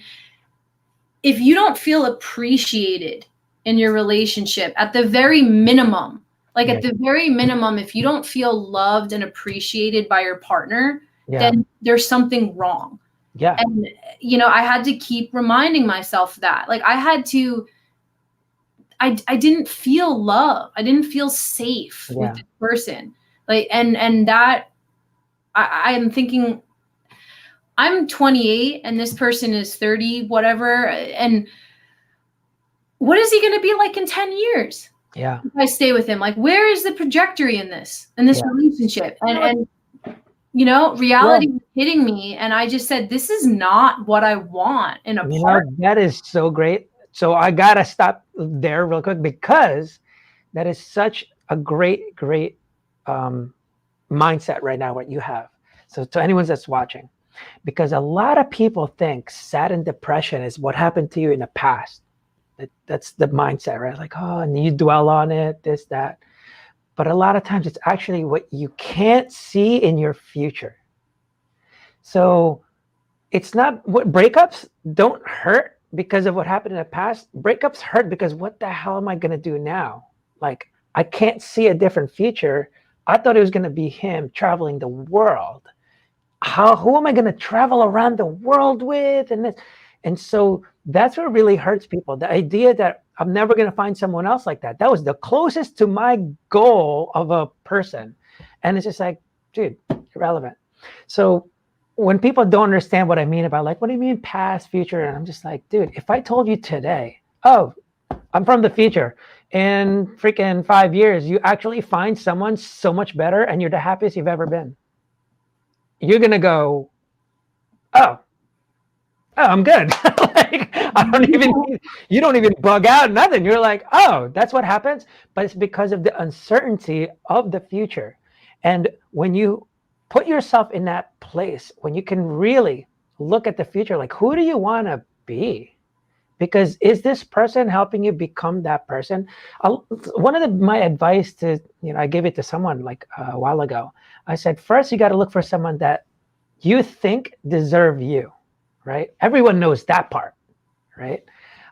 if you don't feel appreciated in your relationship, at the very minimum, at the very minimum, if you don't feel loved and appreciated by your partner, then there's something wrong. And, I had to keep reminding myself that. Like, I didn't feel love. I didn't feel safe with this person. Like, and that I am thinking, I'm 28 and this person is 30, whatever. And what is he going to be like in 10 years? If I stay with him, like, where is the trajectory in this relationship? And reality was hitting me. And I just said, this is not what I want in a partner. That is so great. So I got to stop there real quick, because that is such a great mindset right now, what you have. So to anyone that's watching, because a lot of people think sad and depression is what happened to you in the past. That's the mindset, right? Like, oh, and you dwell on it, this, that. But a lot of times it's actually what you can't see in your future. So it's not, what breakups don't hurt because of what happened in the past. Breakups hurt because what the hell am I going to do now? Like, I can't see a different future. I thought it was going to be him traveling the world. Who am I going to travel around the world with? And so that's what really hurts people. The idea that I'm never going to find someone else like that. That was the closest to my goal of a person. And it's just like, dude, irrelevant. So when people don't understand what I mean about, like, what do you mean past, future? And I'm just like, dude, if I told you today, oh, I'm from the future, in freaking 5 years, you actually find someone so much better and you're the happiest you've ever been, you're going to go, oh, I'm good. Like, you don't even bug out, nothing. You're like, oh, that's what happens. But it's because of the uncertainty of the future. And when you put yourself in that place, when you can really look at the future, like, who do you want to be? Because is this person helping you become that person? One of my advice to, I gave it to someone like a while ago. I said, first, you got to look for someone that you think deserve you, right? Everyone knows that part, right?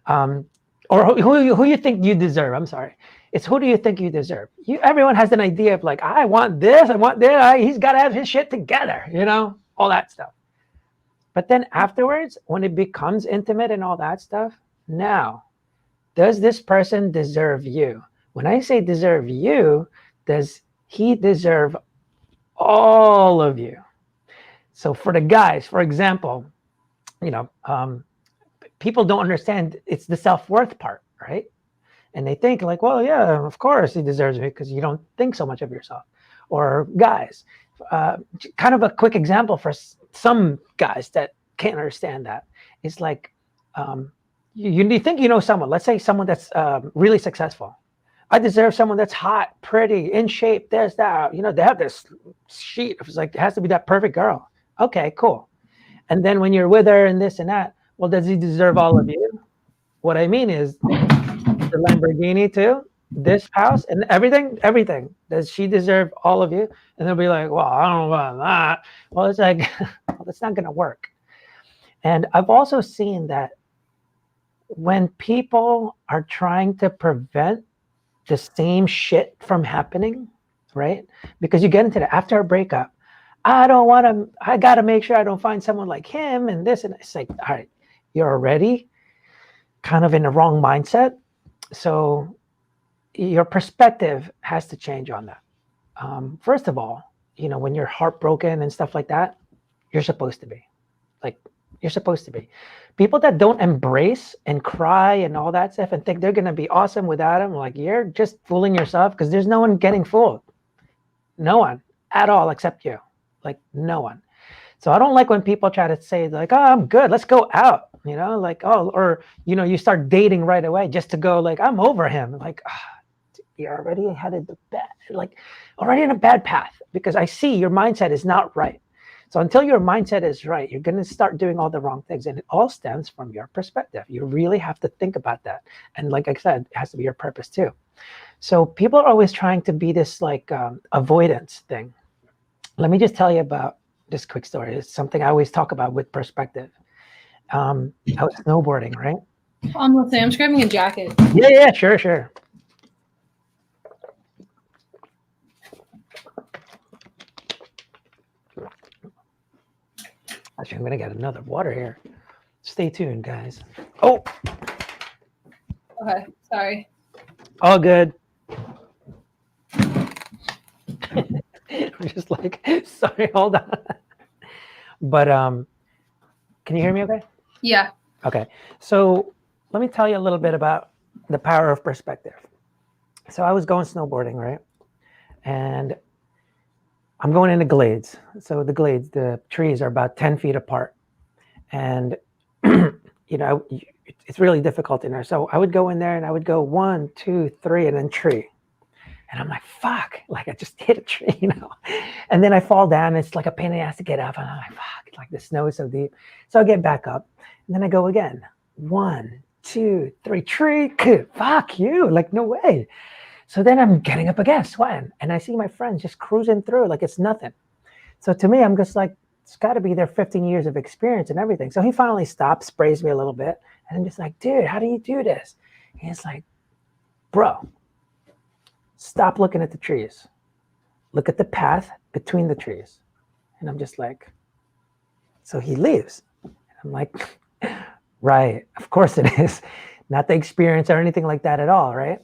Or who you think you deserve. I'm sorry. It's who do you think you deserve? Everyone has an idea of, like, I want this, I want that. He's got to have his shit together, all that stuff. But then afterwards, when it becomes intimate and all that stuff, now, does this person deserve you? When I say deserve you, does he deserve all of you? So for the guys, for example, people don't understand it's the self-worth part, right? And they think like, well, yeah, of course he deserves me because you don't think so much of yourself. Or guys, kind of a quick example for some guys that can't understand that. It's like, you think you know someone, let's say someone that's really successful. I deserve someone that's hot, pretty, in shape, this, that. They have this sheet. It's like, it has to be that perfect girl. Okay, cool. And then when you're with her and this and that, well, does he deserve all of you? What I mean is the Lamborghini too, this house and everything. Does she deserve all of you? And they'll be like, well, I don't know about that. Well, it's like, well, that's not going to work. And I've also seen that when people are trying to prevent the same shit from happening, right? Because you get into that after a breakup, I got to make sure I don't find someone like him and this. And it's like, all right, you're already kind of in the wrong mindset. So your perspective has to change on that. First of all, when you're heartbroken and stuff like that, you're supposed to be. Like, you're supposed to be. People that don't embrace and cry and all that stuff and think they're going to be awesome without him, like, you're just fooling yourself, because there's no one getting fooled. No one at all except you. Like, no one. So I don't like when people try to say, like, oh, I'm good, let's go out. Like, oh, or, you start dating right away just to go, like, I'm over him. Like, you're already headed already in a bad path, because I see your mindset is not right. So until your mindset is right, you're going to start doing all the wrong things. And it all stems from your perspective. You really have to think about that. And like I said, it has to be your purpose too. So people are always trying to be this avoidance thing. Let me just tell you about this quick story. It's something I always talk about with perspective. I was snowboarding, right? I'm listening. I'm just grabbing a jacket. Yeah, sure. Actually, I'm going to get another water here. Stay tuned, guys. Oh. Okay, sorry. All good. I'm just like, sorry, hold on. But can you hear me okay? Yeah. Okay. So let me tell you a little bit about the power of perspective. So I was going snowboarding, right? And I'm going into glades. So the trees are about 10 feet apart. And, it's really difficult in there. So I would go in there and I would go 1, 2, 3, and then tree. And I'm like, fuck, like I just hit a tree, And then I fall down and it's like a pain in the ass to get up. And I'm like, fuck, like the snow is so deep. So I get back up and then I go again. 1, 2, 3, tree, fuck you, like no way. So then I'm getting up again, sweating. And I see my friends just cruising through like it's nothing. So to me, I'm just like, it's got to be their 15 years of experience and everything. So he finally stops, sprays me a little bit. And I'm just like, dude, how do you do this? He's like, bro, stop looking at the trees. Look at the path between the trees. And I'm just like, so he leaves. And I'm like, right, of course it is. Not the experience or anything like that at all, right?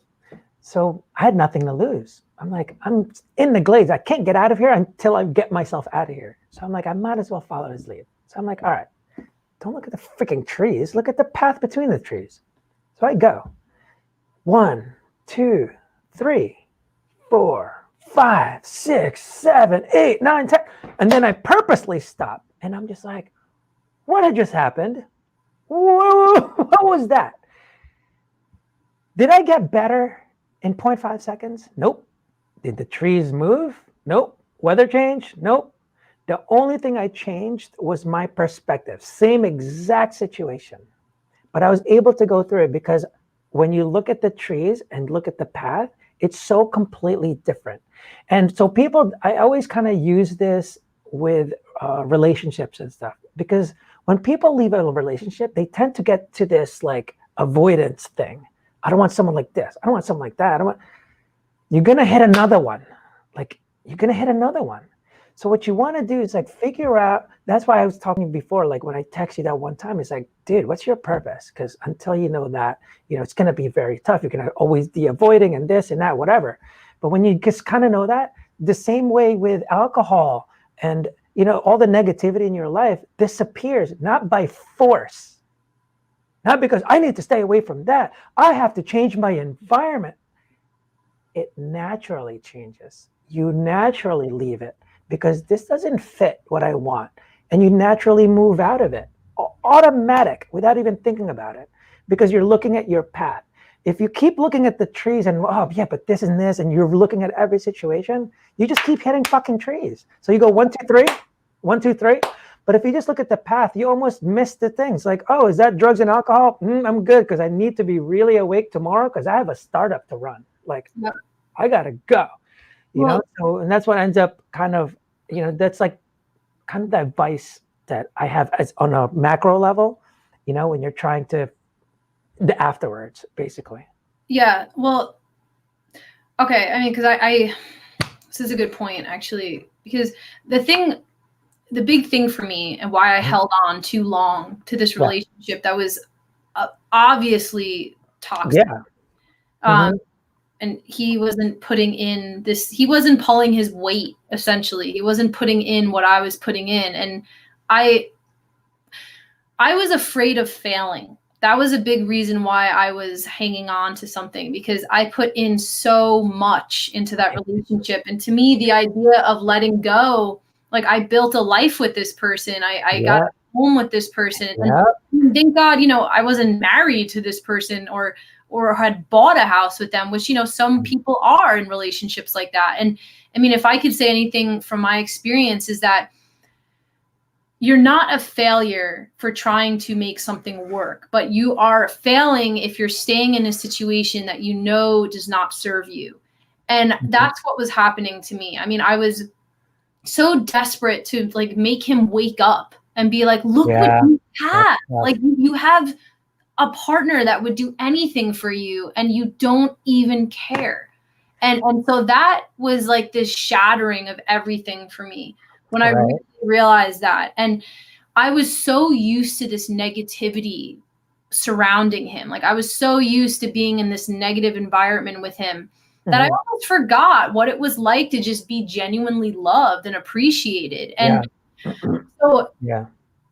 So I had nothing to lose. I'm like, I'm in the glades. I can't get out of here until I get myself out of here. So I'm like, I might as well follow his lead. So I'm like, all right, don't look at the freaking trees. Look at the path between the trees. So I go 1, 2, 3, 4, 5, 6, 7, 8, 9, 10. And then I purposely stop. And I'm just like, what had just happened? What was that? Did I get better in 0.5 seconds? Nope. Did the trees move? Nope. Weather change? Nope. The only thing I changed was my perspective. Same exact situation. But I was able to go through it because when you look at the trees and look at the path, it's so completely different. And so I always kind of use this with relationships and stuff, because when people leave a relationship, they tend to get to this like avoidance thing. I don't want someone like this. I don't want someone like that. You're going to hit another one. So what you want to do is like figure out, that's why I was talking before, like when I text you that one time, it's like, dude, what's your purpose? Because until you know that, it's going to be very tough. You're going to always be avoiding and this and that, whatever. But when you just kind of know that, the same way with alcohol and, all the negativity in your life disappears, not by force, not because I need to stay away from that. I have to change my environment. It naturally changes. You naturally leave it because this doesn't fit what I want. And you naturally move out of it, automatic, without even thinking about it, because you're looking at your path. If you keep looking at the trees and, oh yeah, but this and this, and you're looking at every situation, you just keep hitting fucking trees. So you go 1, 2, 3, 1, 2, 3. But if you just look at the path, you almost miss the things like, oh, is that drugs and alcohol? I'm good because I need to be really awake tomorrow because I have a startup to run. Like, Yep. I got to go, you Well, know? So, and that's what ends up kind of, that's like kind of the advice that I have as on a macro level, when you're trying to, the afterwards, basically. yeah. Well, okay. I mean, because I this is a good point actually, because the big thing for me and why I held on too long to this relationship that was obviously toxic. Yeah. And he wasn't putting in this, he wasn't pulling his weight, essentially. He wasn't putting in what I was putting in. And I was afraid of failing. That was a big reason why I was hanging on to something, because I put in so much into that relationship. And to me, the idea of letting go, like I built a life with this person. I got home with this person. And thank God, I wasn't married to this person or had bought a house with them, which, some people are in relationships like that. And I mean, if I could say anything from my experience is that you're not a failure for trying to make something work, but you are failing if you're staying in a situation that does not serve you. And that's what was happening to me. I mean, I was so desperate to like make him wake up and be like, look what you have. Like you have a partner that would do anything for you and you don't even care. And so that was like this shattering of everything for me when I really realized that. And I was so used to this negativity surrounding him. Like I was so used to being in this negative environment with him that I almost forgot what it was like to just be genuinely loved and appreciated. And so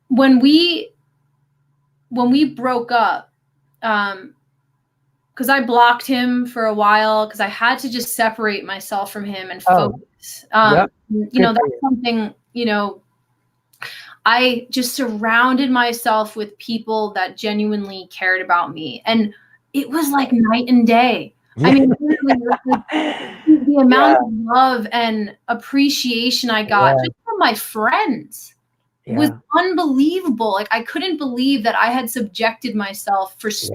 when we broke up, because I blocked him for a while because I had to just separate myself from him and focus. That's something, I just surrounded myself with people that genuinely cared about me. And it was like night and day. I mean, literally, the amount of love and appreciation I got just from my friends was unbelievable. Like I couldn't believe that I had subjected myself for so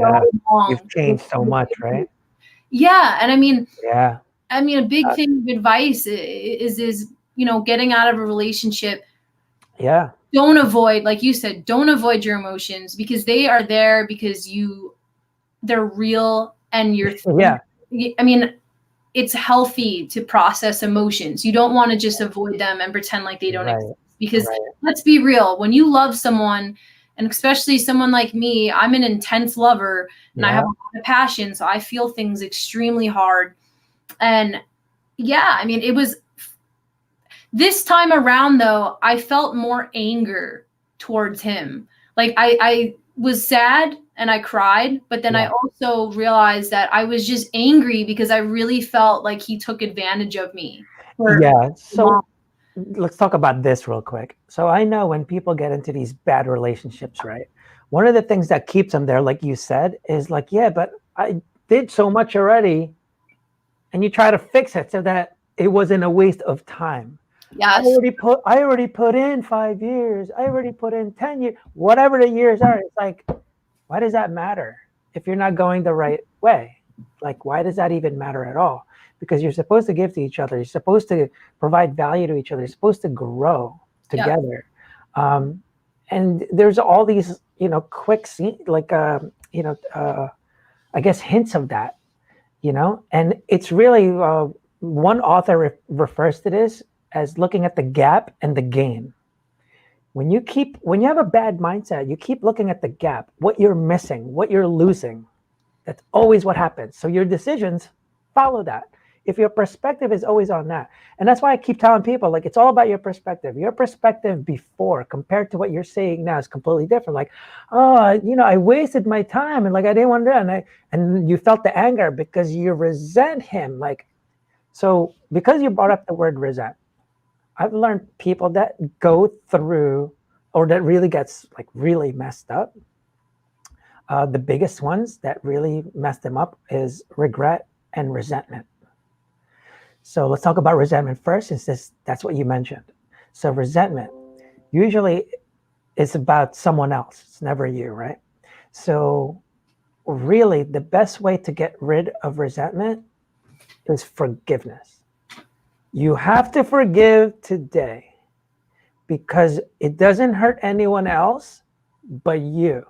long. You've changed so much, right? Yeah. And I mean, a big thing of advice is getting out of a relationship. Yeah. Don't avoid, like you said, don't avoid your emotions because they are there because they're real and you're I mean, it's healthy to process emotions. You don't want to just avoid them and pretend like they don't exist. Because let's be real, when you love someone, and especially someone like me, I'm an intense lover and I have a lot of passion. So I feel things extremely hard. And I mean, it was this time around though, I felt more anger towards him. Like I was sad and I cried, but then I also realized that I was just angry because I really felt like he took advantage of me. So let's talk about this real quick. So I know when people get into these bad relationships, right? One of the things that keeps them there, like you said, is like, but I did so much already. And you try to fix it so that it wasn't a waste of time. Yes. I already put in 5 years. I already put in 10 years, whatever the years are. It's like, why does that matter if you're not going the right way? Like, why does that even matter at all? Because you're supposed to give to each other. You're supposed to provide value to each other. You're supposed to grow together. And there's all these, quick, like, I guess hints of that, and it's really, one author refers to this as looking at the gap and the gain. When you have a bad mindset, you keep looking at the gap, what you're missing, what you're losing. That's always what happens. So your decisions follow that. If your perspective is always on that. And that's why I keep telling people, like, it's all about your perspective. Your perspective before compared to what you're saying now is completely different. Like, I wasted my time and like, I didn't want to do it. And you felt the anger because you resent him. Like, so because you brought up the word resent, I've learned people that go through or that really gets like really messed up. The biggest ones that really messed them up is regret and resentment. So let's talk about resentment first, since that's what you mentioned. So resentment, usually it's about someone else. It's never you, right? So really the best way to get rid of resentment is forgiveness. You have to forgive today because it doesn't hurt anyone else but you.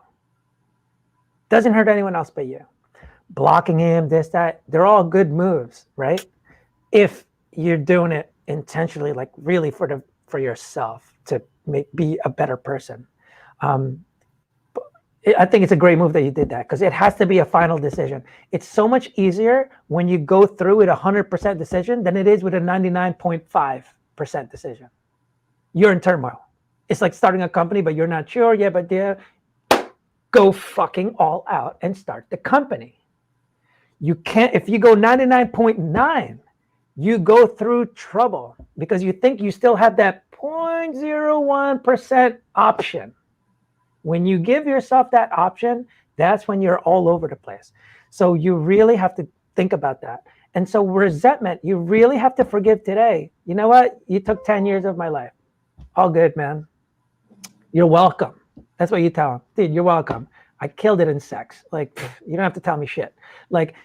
Doesn't hurt anyone else but you. Blocking him, this, that, they're all good moves, right? If you're doing it intentionally, like really for yourself to be a better person. I think it's a great move that you did that because it has to be a final decision. It's so much easier when you go through with 100% decision than it is with a 99.5% decision. You're in turmoil. It's like starting a company, but you're not sure. Yeah, but go fucking all out and start the company. You can't, if you go 99.9, you go through trouble because you think you still have that 0.01% option. When you give yourself that option, that's when you're all over the place. So you really have to think about that. And so resentment, you really have to forgive today. You know what? You took 10 years of my life. All good, man. You're welcome. That's what you tell them. Dude, you're welcome. I killed it in sex. Like, you don't have to tell me shit. Like,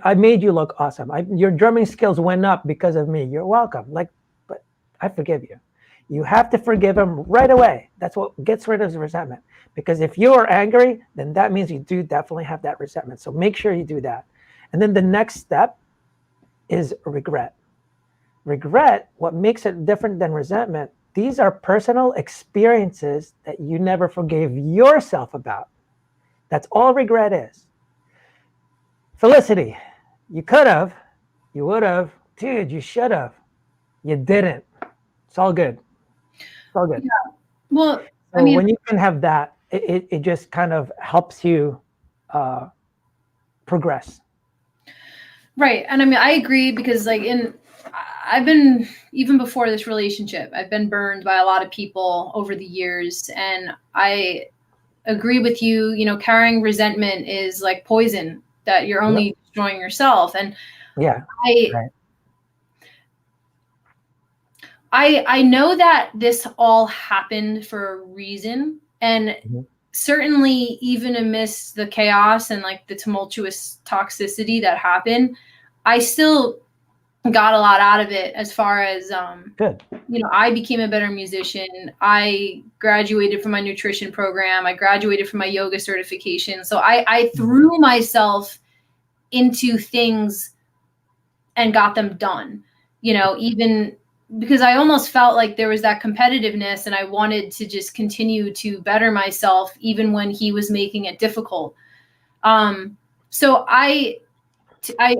I made you look awesome. Your drumming skills went up because of me. You're welcome. Like, but I forgive you. You have to forgive him right away. That's what gets rid of resentment. Because if you are angry, then that means you do definitely have that resentment. So make sure you do that. And then the next step is regret. Regret, what makes it different than resentment, these are personal experiences that you never forgave yourself about. That's all regret is. Felicity, you could have, you would have, dude, you should have. You didn't. It's all good. It's all good. Yeah. Well, so when you can have that, it just kind of helps you progress. Right. And I mean, I agree because like I've been, even before this relationship, I've been burned by a lot of people over the years. And I agree with you, you know, carrying resentment is like poison that you're only destroying yourself. And yeah, I know that this all happened for a reason. And certainly even amidst the chaos and like the tumultuous toxicity that happened, I still got a lot out of it as far as, good. You know, I became a better musician. I graduated from my nutrition program. I graduated from my yoga certification. So I threw myself into things and got them done, you know, even because I almost felt like there was that competitiveness and I wanted to just continue to better myself, even when he was making it difficult. So I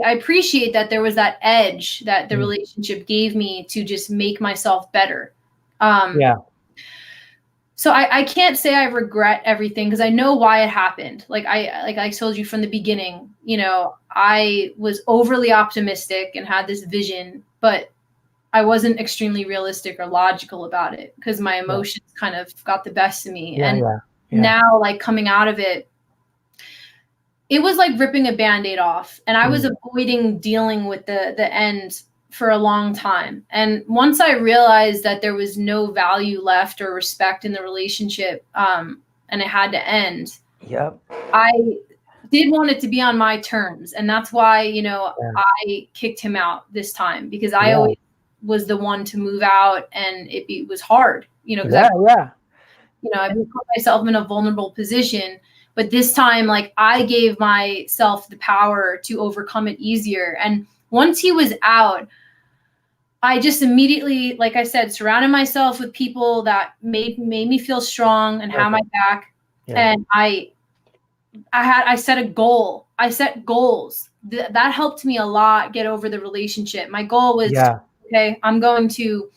appreciate that there was that edge that the relationship gave me to just make myself better. So I can't say I regret everything because I know why it happened. Like I told you from the beginning, you know, I was overly optimistic and had this vision, but I wasn't extremely realistic or logical about it because my emotions kind of got the best of me. Now, like coming out of it, it was like ripping a Band-Aid off, and I was avoiding dealing with the end for a long time. And once I realized that there was no value left or respect in the relationship, and it had to end, I did want it to be on my terms. And that's why, you know, I kicked him out this time because I always was the one to move out, and it was hard, you know, you know, I put myself in a vulnerable position. But this time, like, I gave myself the power to overcome it easier. And once he was out, I just immediately, like I said, surrounded myself with people that made me feel strong and have my back. And I set a goal. I set goals. That helped me a lot get over the relationship. My goal was, okay, I'm going to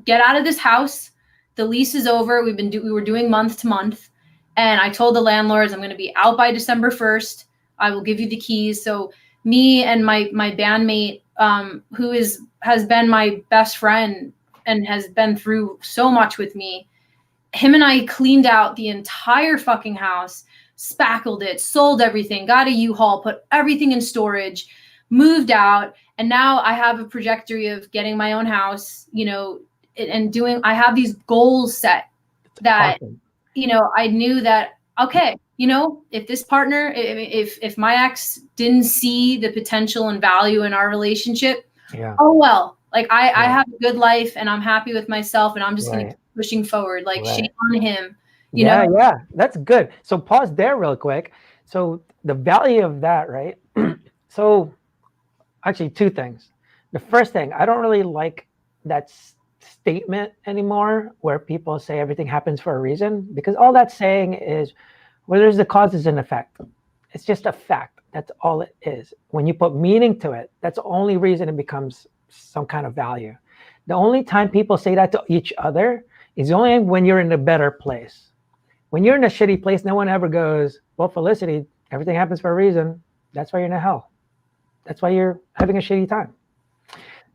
get out of this house. The lease is over. We were doing month to month. And I told the landlords I'm going to be out by December 1st. I will give you the keys. So me and my bandmate, who has been my best friend and has been through so much with me, him and I cleaned out the entire fucking house, spackled it, sold everything, got a U-Haul, put everything in storage, moved out. And now I have a trajectory of getting my own house, you know, and doing, I have these goals set that, Awesome. I knew that, okay, if this partner, if my ex didn't see the potential and value in our relationship, Yeah. oh well, like I Right. have a good life and I'm happy with myself and I'm just gonna Right. keep pushing forward. Like, shame Right. on him, Yeah, yeah, that's good. So pause there real quick. So the value of that, right? So actually two things. The first thing, I don't really like that statement anymore where people say everything happens for a reason, because all that's saying is, well, there's the causes and effect. It's just a fact. That's all it is. When you put meaning to it, that's the only reason it becomes some kind of value. The only time people say that to each other is only when you're in a better place. When you're in a shitty place, no one ever goes, well, Felicity, everything happens for a reason. That's why you're in hell. That's why you're having a shitty time.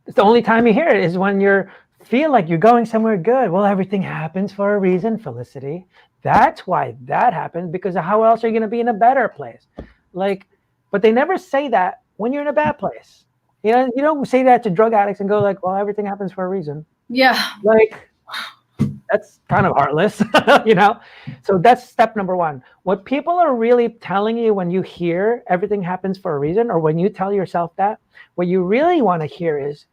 It's the only time you hear it is when you feel like you're going somewhere good. Well, everything happens for a reason, Felicity. That's why that happens, because how else are you going to be in a better place? Like, but they never say that when you're in a bad place. You don't say that to drug addicts and go like, well, everything happens for a reason. Yeah. Like, that's kind of heartless, So that's step number one. What people are really telling you when you hear everything happens for a reason, or when you tell yourself that, what you really want to hear is,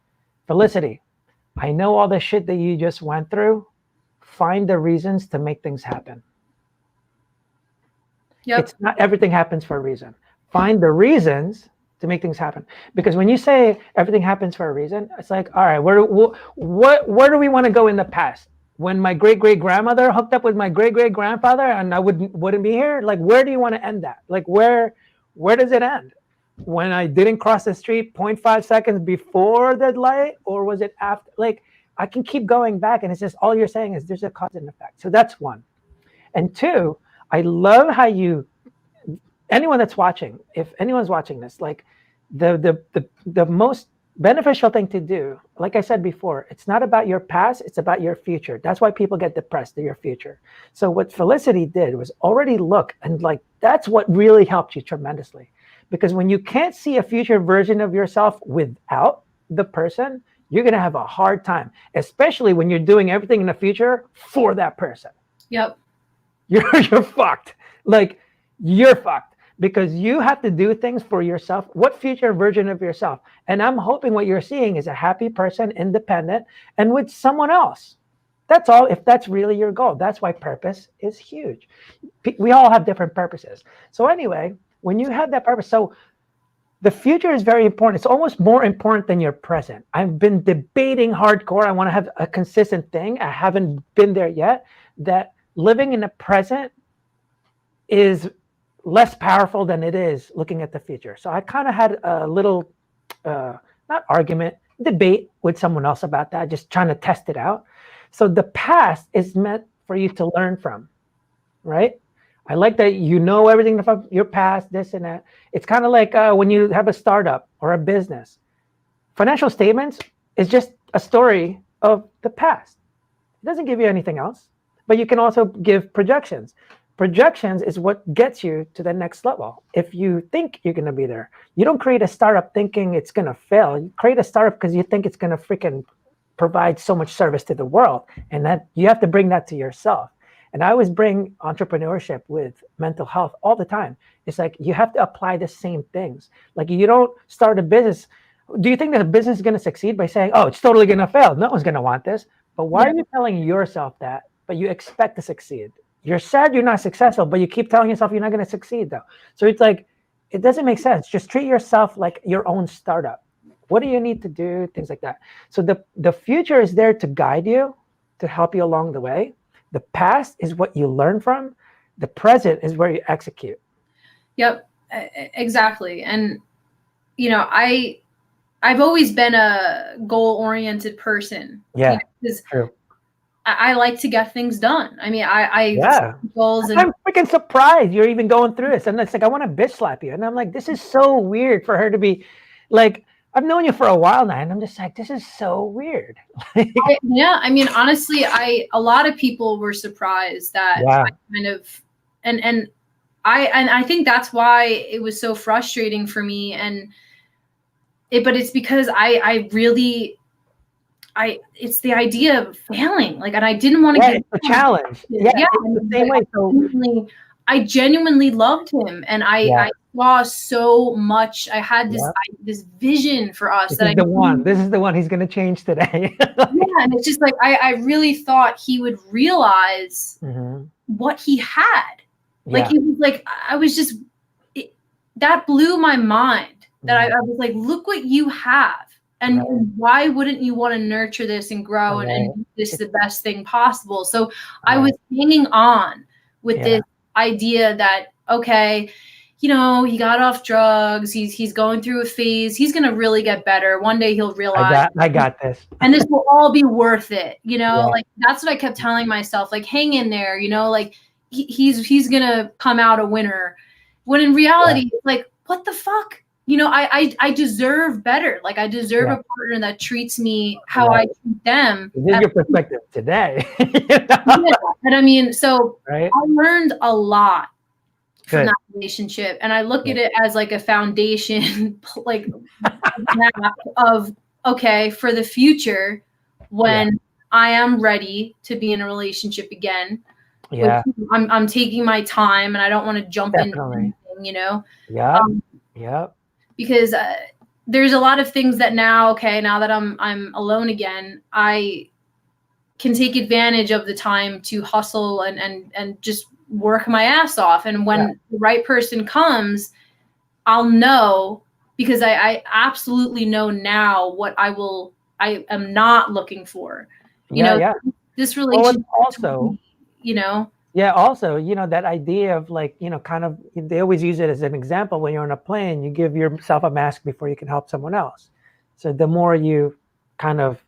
Felicity, I know all the shit that you just went through. Find the reasons to make things happen. Yep. It's not everything happens for a reason. Find the reasons to make things happen. Because when you say everything happens for a reason, it's like, all right, where do we want to go in the past? When my great-great-grandmother hooked up with my great-great-grandfather and I wouldn't be here? Like, where do you want to end that? Like, where does it end? When I didn't cross the street 0.5 seconds before the light, or was it after? Like, I can keep going back, and it's just all you're saying is there's a cause and effect. So that's one. And two, I love how anyone that's watching, if anyone's watching this, like the most beneficial thing to do, like I said before, it's not about your past, it's about your future. That's why people get depressed, your future. So what Felicity did was already look, and like, that's what really helped you tremendously. Because when you can't see a future version of yourself without the person, you're going to have a hard time, especially when you're doing everything in the future for that person. Yep. You're fucked. Like, you're fucked, because you have to do things for yourself. What future version of yourself? And I'm hoping what you're seeing is a happy person, independent, and with someone else. That's all, if that's really your goal. That's why purpose is huge. We all have different purposes. So anyway, when you have that purpose, so the future is very important. It's almost more important than your present. I've been debating hardcore. I want to have a consistent thing. I haven't been there yet. That living in the present is less powerful than it is looking at the future. So I kind of had a little, not argument, debate with someone else about that, just trying to test it out. So the past is meant for you to learn from, right? I like that you know everything from your past, this and that. It's kind of like when you have a startup or a business. Financial statements is just a story of the past. It doesn't give you anything else, but you can also give projections. Projections is what gets you to the next level. If you think you're going to be there, you don't create a startup thinking it's going to fail. You create a startup because you think it's going to freaking provide so much service to the world, and that you have to bring that to yourself. And I always bring entrepreneurship with mental health all the time. It's like you have to apply the same things. Like, you don't start a business. Do you think that a business is going to succeed by saying, oh, it's totally going to fail? No one's going to want this. But why are you telling yourself that, but you expect to succeed? You're sad you're not successful, but you keep telling yourself you're not going to succeed, though. So it's like, it doesn't make sense. Just treat yourself like your own startup. What do you need to do? Things like that. So the future is there to guide you, to help you along the way. The past is what you learn from. The present is where you execute. Yep, exactly. And, I've always been a goal-oriented person. Yeah, true. I like to get things done. I mean, I set goals, and I'm freaking surprised you're even going through this. And it's like, I want to bitch slap you. And I'm like, this is so weird for her to be like, I've known you for a while now. And I'm just like, this is so weird. yeah, I mean, honestly, a lot of people were surprised that Yeah. I kind of, and I think that's why it was so frustrating for me. But it's because I it's the idea of failing. Like, and I didn't want to Yeah, get it's a challenge. Yeah, it's the same way. So I genuinely loved him, and I saw so much. I had this vision for us this is the one. This is the one he's gonna change today. Yeah, and it's just like I really thought he would realize what he had. Like he was like, I was just that blew my mind. That I was like, look what you have. And why wouldn't you want to nurture this and grow and make this the best thing possible? So I was hanging on with this idea that, okay, you know, he got off drugs. He's going through a phase. He's going to really get better. One day he'll realize. I got this. And this will all be worth it. You know, like that's what I kept telling myself, like, hang in there, you know, like he's going to come out a winner. When in reality, it's like, what the fuck? You know, I deserve better. Like, I deserve a partner that treats me how I treat them. This is your perspective today. And I mean, so I learned a lot from that relationship. And I look at it as like a foundation, like map of, okay, for the future, when I am ready to be in a relationship again, I'm taking my time and I don't want to jump into anything, you know? Because there's a lot of things that now that I'm alone again, I can take advantage of the time to hustle and just work my ass off. And when the right person comes, I'll know, because I absolutely know now what I am not looking for. You know, this relationship also, you know. Yeah, also, you know, that idea of like, you know, kind of, they always use it as an example. When you're on a plane, you give yourself a mask before you can help someone else. So the more you kind of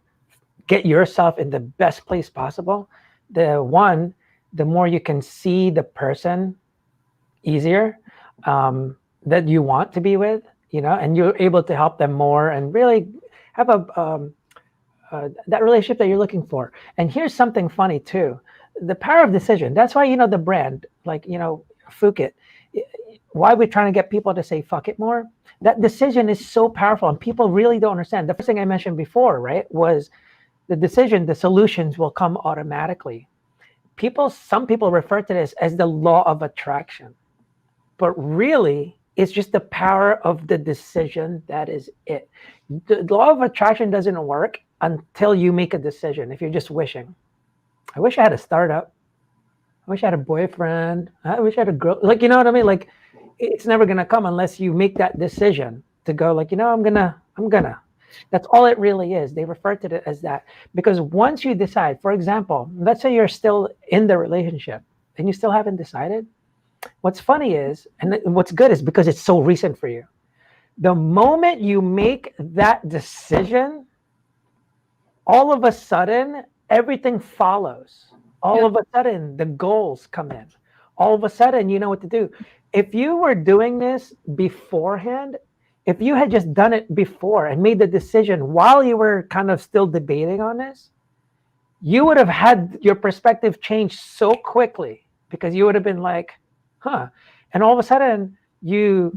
get yourself in the best place possible, the more you can see the person easier that you want to be with, you know, and you're able to help them more and really have that relationship that you're looking for. And here's something funny too. The power of decision. That's why, you know, the brand, like, you know, fuck it. Why we're trying to get people to say fuck it more. That decision is so powerful and people really don't understand. The first thing I mentioned before, right, was the decision, the solutions will come automatically. Some people refer to this as the law of attraction, but really it's just the power of the decision. That is it. The law of attraction doesn't work until you make a decision. If you're just wishing. I wish I had a startup. I wish I had a boyfriend. I wish I had a girl. Like, you know what I mean? Like, it's never going to come unless you make that decision to go like, you know, I'm gonna. That's all it really is. They refer to it as that. Because once you decide, for example, let's say you're still in the relationship and you still haven't decided. What's funny is, and what's good is because it's so recent for you. The moment you make that decision, all of a sudden, everything follows. All of a sudden, the goals come in. All of a sudden, you know what to do. If you were doing this beforehand, if you had just done it before and made the decision while you were kind of still debating on this, you would have had your perspective change so quickly because you would have been like, huh. And all of a sudden, the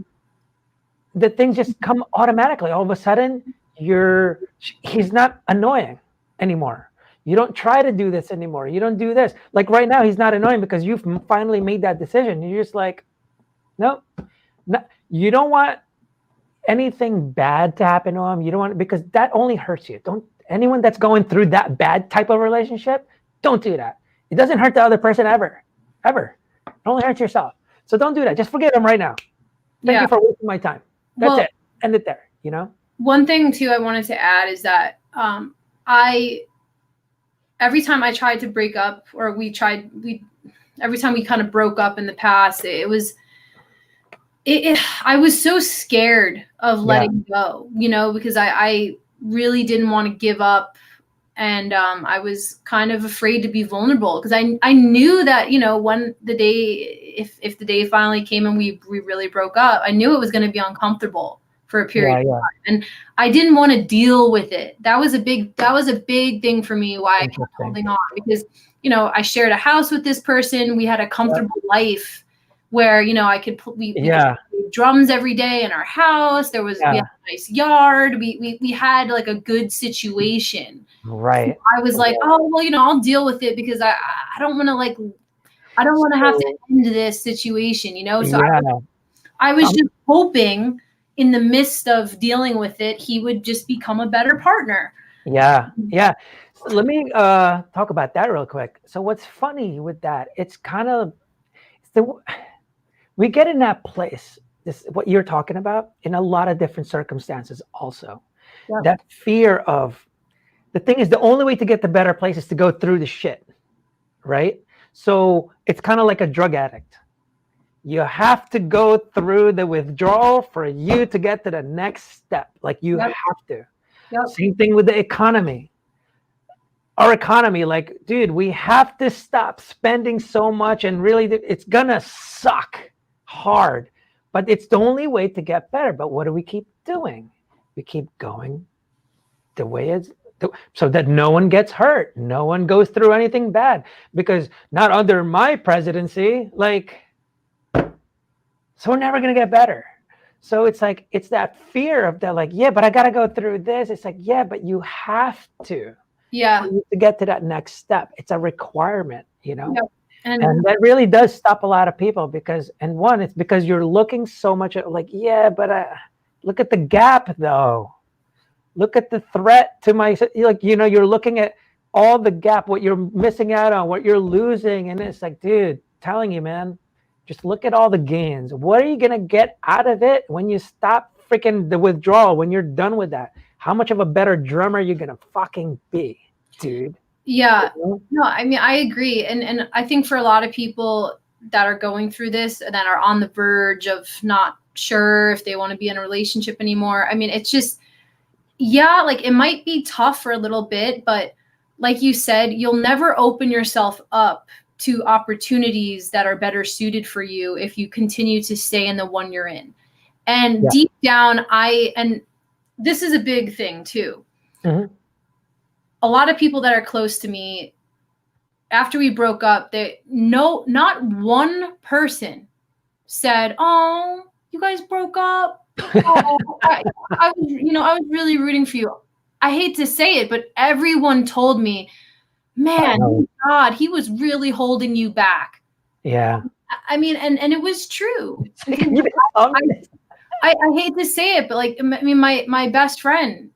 things just come automatically. All of a sudden, he's not annoying anymore. You don't try to do this anymore. You don't do this. Like right now, he's not annoying because you've finally made that decision. You're just like, no, you don't want anything bad to happen to him. You don't want, because that only hurts you. Anyone that's going through that bad type of relationship, don't do that. It doesn't hurt the other person ever. It only hurts yourself. So don't do that. Just forget him right now. Thank you for wasting my time. That's it. End it there, you know? One thing too I wanted to add is that every time I tried to break up, or every time we kind of broke up in the past, I was so scared of letting go, you know, because I really didn't want to give up. And I was kind of afraid to be vulnerable because I knew that, you know, when the day, if the day finally came and we really broke up, I knew it was going to be uncomfortable for a period of time. And I didn't want to deal with it. That was a big thing for me, why I kept holding on, because, you know, I shared a house with this person. We had a comfortable life. where, you know, we Yeah. played drums every day in our house. We had a nice yard. We had like a good situation. Right. So I was like, oh, well, you know, I'll deal with it because I don't want to have to end this situation, you know? So I was just hoping in the midst of dealing with it, he would just become a better partner. Yeah. Yeah. So let me talk about that real quick. So what's funny with that, it's kind of, we get in that place, this what you're talking about, in a lot of different circumstances also. Yep. That fear of, the thing is, the only way to get the better place is to go through the shit, right? So it's kind of like a drug addict. You have to go through the withdrawal for you to get to the next step. Like you have to. Same thing with the economy. Our economy, like, dude, we have to stop spending so much, and really it's gonna suck hard, but it's the only way to get better. But what do we keep doing? We keep going the way it's, so that no one gets hurt, no one goes through anything bad, because not under my presidency, like, so we're never gonna get better. So it's like, it's that fear of that, like, yeah, but I gotta go through this. It's like, yeah, but you have to. Yeah. To get to that next step. It's a requirement, you know? Yep. And that really does stop a lot of people, because, and one, it's because you're looking so much at, like, yeah, but look at the gap though. Look at the threat to my, like, you know, you're looking at all the gap, what you're missing out on, what you're losing. And it's like, dude, telling you, man, just look at all the gains. What are you going to get out of it when you stop freaking the withdrawal, when you're done with that? How much of a better drummer are you going to fucking be, dude? Yeah. No, I mean, I agree. And I think for a lot of people that are going through this, that are on the verge of not sure if they want to be in a relationship anymore, I mean, it's just, yeah, like it might be tough for a little bit, but like you said, you'll never open yourself up to opportunities that are better suited for you if you continue to stay in the one you're in. And deep down, and this is a big thing too. Mm-hmm. A lot of people that are close to me, after we broke up, not one person said, "Oh, you guys broke up." Oh, I was really rooting for you. I hate to say it, but everyone told me, man, God, he was really holding you back. Yeah. I mean, and it was true. I hate to say it, but like, I mean, my best friend,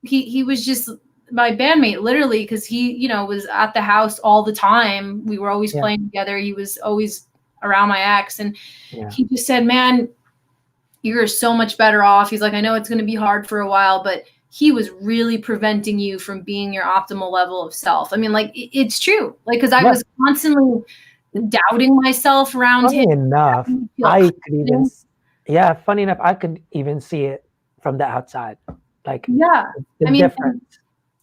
he was just my bandmate, literally, because he, you know, was at the house all the time. We were always playing together. He was always around my ex, and he just said, man, you're so much better off. He's like, I know it's going to be hard for a while, but he was really preventing you from being your optimal level of self. I mean, like, it's true. Like, because I was constantly doubting myself around him. Enough, I could even, funny enough, I could even see it from the outside. Like, I mean, difference.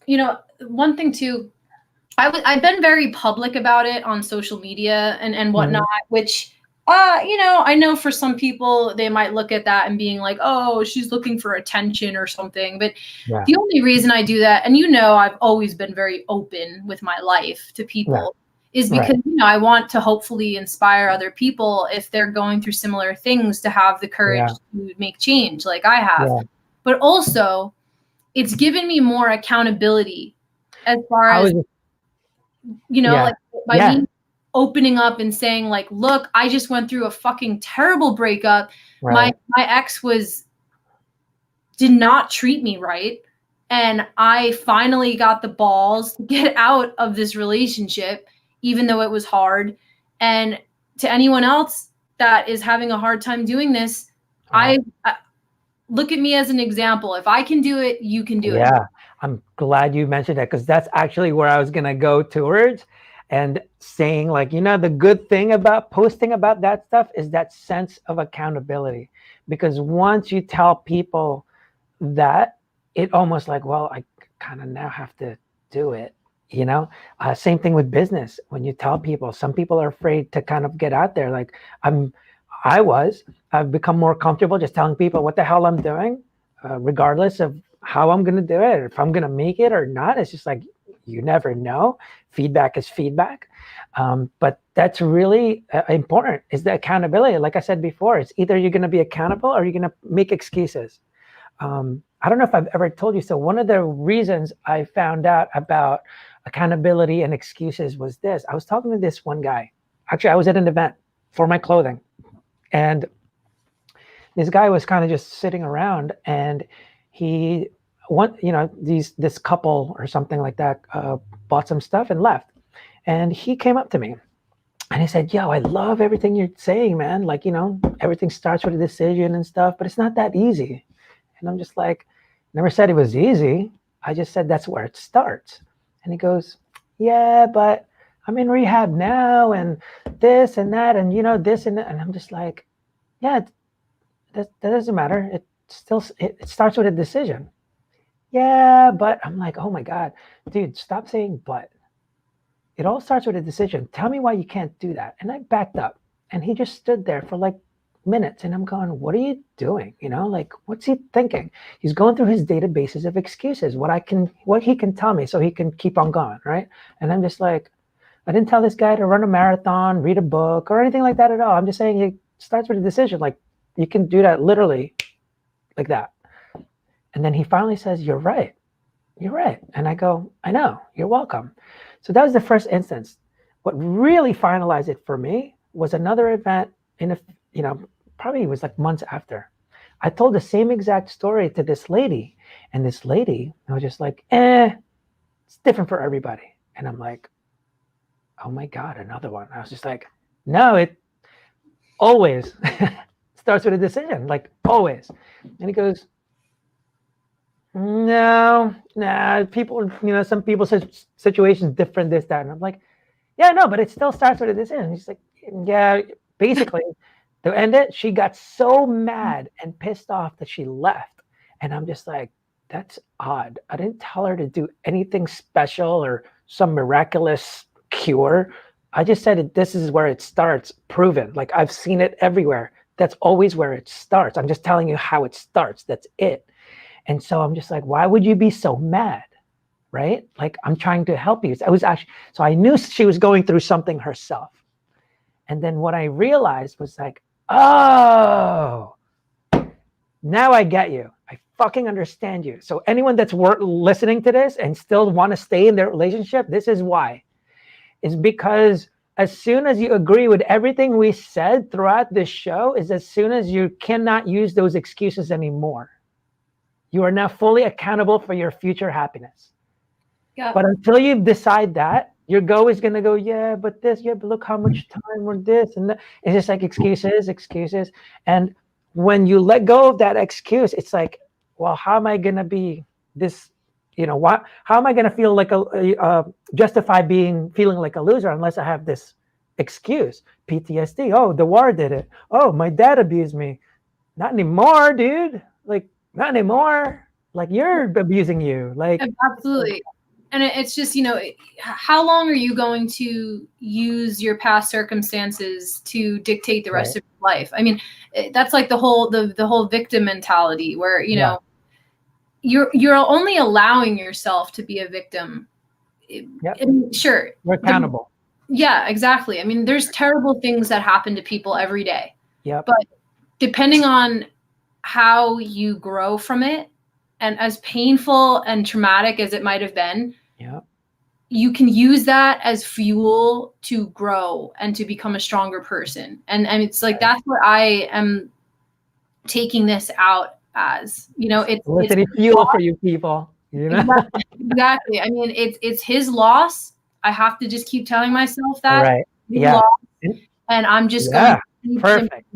You know, one thing too, I've been very public about it on social media and whatnot, which, you know, I know for some people, they might look at that and being like, oh, she's looking for attention or something. But the only reason I do that, and you know, I've always been very open with my life to people, is because, you know, I want to hopefully inspire other people, if they're going through similar things, to have the courage to make change like I have. But also, it's given me more accountability as far as, you know, like by me opening up and saying, like, look, I just went through a fucking terrible breakup. My ex did not treat me right. And I finally got the balls to get out of this relationship, even though it was hard. And to anyone else that is having a hard time doing this, I look at me as an example. If I can do it, you can do it. Yeah, I'm glad you mentioned that, because that's actually where I was going to go towards, and saying, like, you know, the good thing about posting about that stuff is that sense of accountability. Because once you tell people that, it almost like, well, I kind of now have to do it, you know? Same thing with business. When you tell people, some people are afraid to kind of get out there. Like I've become more comfortable just telling people what the hell I'm doing, regardless of how I'm going to do it, or if I'm going to make it or not. It's just like, You never know. Feedback is feedback. But that's really important, is the accountability. Like I said before, it's either you're going to be accountable or you're going to make excuses. I don't know if I've ever told you. So one of the reasons I found out about accountability and excuses was this. I was talking to this one guy. Actually, I was at an event for my clothing, and this guy was kind of just sitting around, and he this couple or something like that bought some stuff and left. And he came up to me and he said, yo, I love everything you're saying, man. Like, everything starts with a decision and stuff, but it's not that easy. And I'm just like, never said it was easy. I just said that's where it starts. And he goes, yeah, but I'm in rehab now, and this and that, and this and that. And I'm just like, yeah, that doesn't matter. It starts with a decision. Yeah, but I'm like, oh my God, dude, stop saying but. It all starts with a decision. Tell me why you can't do that. And I backed up, and he just stood there for like minutes, and I'm going, what are you doing? Like, what's he thinking? He's going through his databases of excuses, what he can tell me so he can keep on going, right? And I'm just like, I didn't tell this guy to run a marathon, read a book, or anything like that at all. I'm just saying it starts with a decision. Like, you can do that literally like that. And then he finally says, you're right. You're right. And I go, I know, you're welcome. So that was the first instance. What really finalized it for me was another event probably it was like months after. I told the same exact story to this lady, and this lady was just like, it's different for everybody. And I'm like, oh my God, another one. I was just like, no, it always starts with a decision, like always. And he goes, no, people, some people say situations different, this, that. And I'm like, yeah, no, but it still starts with a decision. He's like, yeah, basically, to end it, she got so mad and pissed off that she left. And I'm just like, that's odd. I didn't tell her to do anything special or some miraculous cure. I just said this is where it starts, proven. Like, I've seen it everywhere. That's always where it starts. I'm just telling you how it starts. That's it. And so I'm just like, why would you be so mad? Right? Like, I'm trying to help you. So I knew she was going through something herself. And then what I realized was like, oh, now I get you. I fucking understand you. So anyone that's listening to this and still want to stay in their relationship, this is why. It's because as soon as you agree with everything we said throughout this show, is as soon as you cannot use those excuses anymore. You are now fully accountable for your future happiness. Yeah. But until you decide that, your go is going to go, yeah, but this, yeah, but look how much time or this and that. It's just like excuses. And when you let go of that excuse, it's like, well, how am I going to be this, how am I going to feel like justify feeling like a loser unless I have this excuse? PTSD. Oh, the war did it. Oh, my dad abused me. Not anymore, dude. Like, not anymore. Like, you're abusing you. Like, absolutely. And it's just, how long are you going to use your past circumstances to dictate the rest of your life? I mean, that's like the whole victim mentality where, you're only allowing yourself to be a victim. Yep. Sure. You're accountable. Yeah, exactly. I mean, there's terrible things that happen to people every day. Yep. But depending on how you grow from it, and as painful and traumatic as it might have been, you can use that as fuel to grow and to become a stronger person. And it's like, that's what I am taking this out as, it's fuel for you people. Exactly. I mean, it's his loss. I have to just keep telling myself that. Right. Yeah. And I'm just going to perfect.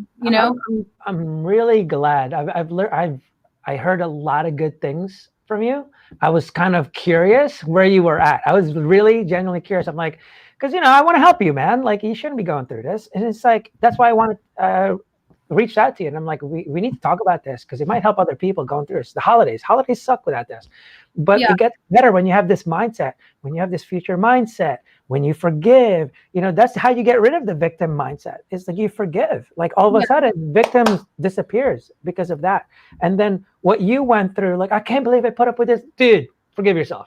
I'm really glad. I heard a lot of good things from you. I was kind of curious where you were at. I was really genuinely curious. I'm like, because I want to help you, man. Like, you shouldn't be going through this. And it's like, that's why I want to reach out to you. And I'm like, we need to talk about this because it might help other people going through this. The holidays suck without this. But it gets better when you have this mindset, when you have this future mindset, when you forgive. That's how you get rid of the victim mindset. It's like you forgive. Like, all of a sudden, victim disappears because of that. And then what you went through, like, I can't believe I put up with this. Dude, forgive yourself.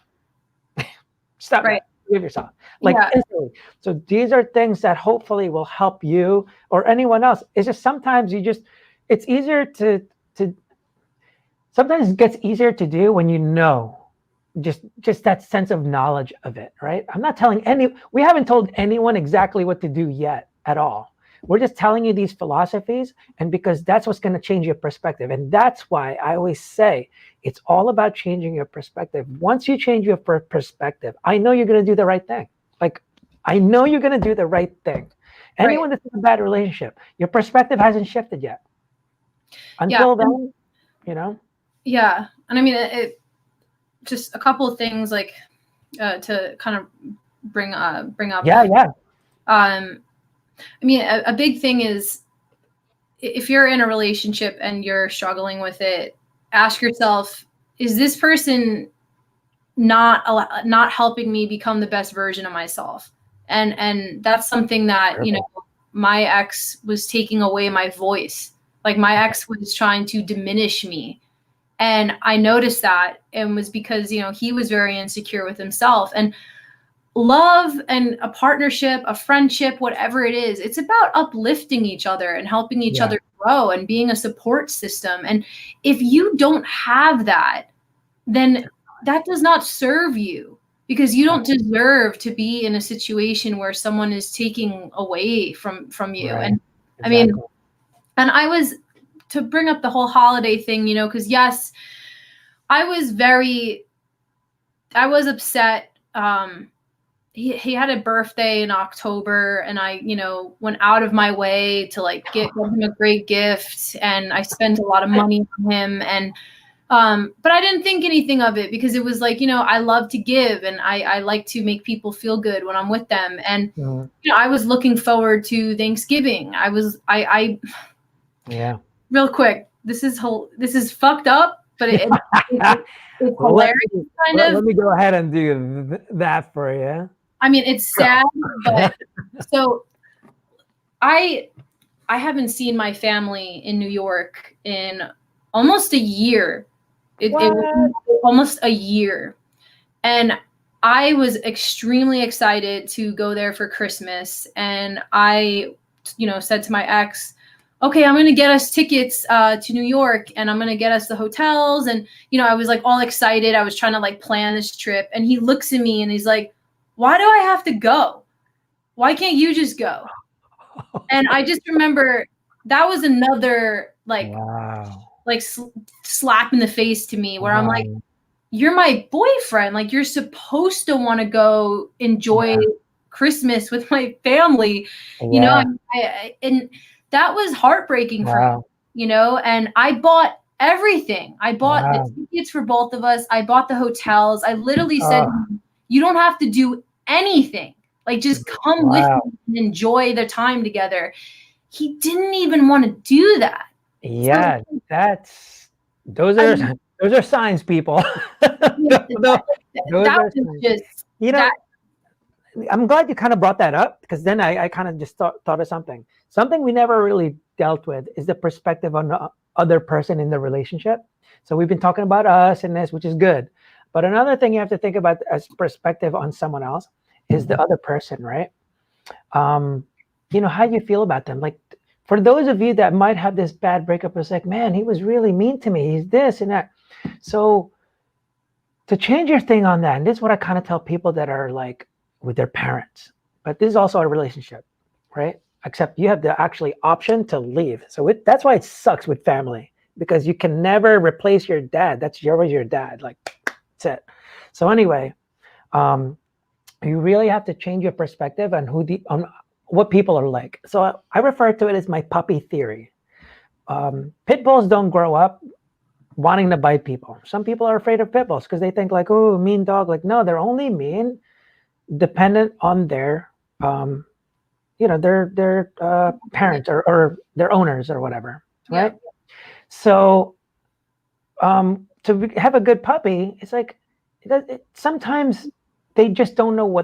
Stop Right. that. Forgive yourself. Like Yeah. instantly. So these are things that hopefully will help you or anyone else. It's just sometimes it's easier to sometimes it gets easier to do when you know just that sense of knowledge of it, right? We haven't told anyone exactly what to do yet at all. We're just telling you these philosophies, and because that's what's going to change your perspective. And that's why I always say it's all about changing your perspective. Once you change your perspective, I know you're going to do the right thing. Like, I know you're going to do the right thing. Anyone that's in a bad relationship, your perspective hasn't shifted yet. Until then, you know? Yeah. And I mean, it just a couple of things like to kind of bring up. Yeah. I mean, a big thing is if you're in a relationship and you're struggling with it, ask yourself, is this person not helping me become the best version of myself? And that's something that, you know, my ex was taking away my voice. Like my ex was trying to diminish me. And I noticed that, and was because, you know, he was very insecure with himself. And love and a partnership, a friendship, whatever it is, it's about uplifting each other and helping each other grow and being a support system. And if you don't have that, then that does not serve you, because you don't deserve to be in a situation where someone is taking away from you. Right. And Exactly. I mean, and I was, to bring up the whole holiday thing, you know, because yes, I was upset. He had a birthday in October, and I, you know, went out of my way to like get him a great gift, and I spent a lot of money on him, and but I didn't think anything of it, because it was like, you know, I love to give, and I like to make people feel good when I'm with them. And you know, I was looking forward to Thanksgiving. I real quick, this is fucked up, but it's hilarious, kind of. Let me go ahead and do that for you. I mean, it's sad, but so I haven't seen my family in New York in almost a year. It was almost a year. And I was extremely excited to go there for Christmas. And I, you know, said to my ex, okay, I'm going to get us tickets to New York, and I'm going to get us the hotels. And, you know, I was like all excited. I was trying to like plan this trip. And he looks at me and he's like, why do I have to go? Why can't you just go? And I just remember that was another like slap in the face to me, where I'm like, you're my boyfriend. Like, you're supposed to want to go enjoy Christmas with my family, you know? And that was heartbreaking for me, you know? And I bought everything. I bought the tickets for both of us. I bought the hotels. I literally said, you don't have to do anything. Like, just come with me and enjoy the time together. He didn't even want to do that. Yeah, those are signs, people. That was just, you know, I'm glad you kind of brought that up, because then I kind of just thought of something we never really dealt with, is the perspective on the other person in the relationship. So we've been talking about us and this, which is good. But another thing you have to think about as perspective on someone else is the other person, right? You know, how you feel about them. Like, for those of you that might have this bad breakup, it's like, man, he was really mean to me. He's this and that. So to change your thing on that, and this is what I kind of tell people that are like with their parents, but this is also a relationship, right? Except you have the actually option to leave. So that's why it sucks with family, because you can never replace your dad. That's always your dad. Like, that's it. So anyway, you really have to change your perspective on on what people are like. So I refer to it as my puppy theory. Pit bulls don't grow up wanting to bite people. Some people are afraid of pit bulls because they think like, oh, mean dog. Like, no, they're only mean dependent on their, you know, their parents or their owners or whatever, right? So to have a good puppy, it's like sometimes they just don't know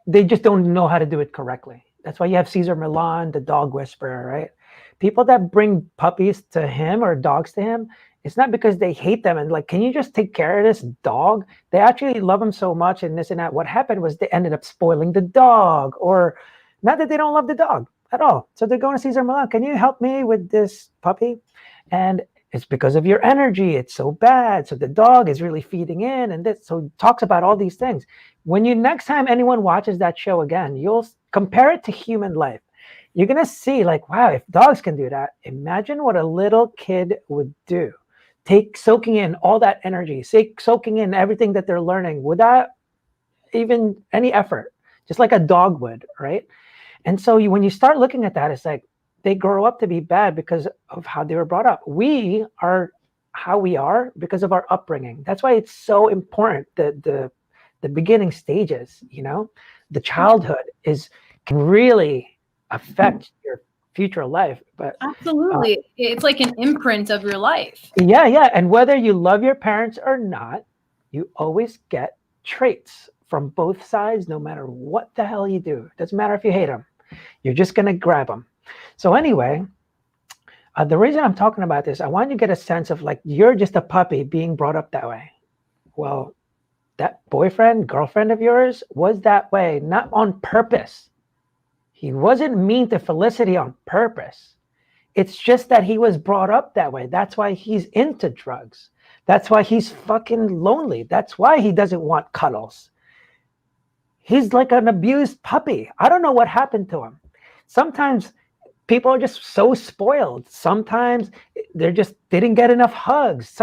they just don't know how to do it correctly. That's why you have Cesar Millan, the dog whisperer, right? People that bring puppies to him or dogs to him, it's not because they hate them and like, can you just take care of this dog? They actually love him so much and this and that. What happened was they ended up spoiling the dog, or not that they don't love the dog at all. So they're going to Cesar Millan. Can you help me with this puppy? And it's because of your energy. It's so bad. So the dog is really feeding in, and this. So it talks about all these things. When you next time anyone watches that show again, you'll compare it to human life. You're gonna see like, wow, if dogs can do that, imagine what a little kid would do. Soaking in all that energy, soaking in everything that they're learning without even any effort, just like a dog would, right? And so when you start looking at that, it's like they grow up to be bad because of how they were brought up. We are how we are because of our upbringing. That's why it's so important that the beginning stages, the childhood can really affect your future life. But Absolutely. It's like an imprint of your life. yeah. And whether you love your parents or not, you always get traits from both sides, no matter what the hell you do. It doesn't matter if you hate them. You're just going to grab them. So anyway, the reason I'm talking about this, I want you to get a sense of like, you're just a puppy being brought up that way. Well, that boyfriend, girlfriend of yours was that way, not on purpose. He wasn't mean to Felicity on purpose. It's just that he was brought up that way. That's why he's into drugs. That's why he's fucking lonely. That's why he doesn't want cuddles. He's like an abused puppy. I don't know what happened to him. Sometimes people are just so spoiled. Sometimes they didn't get enough hugs.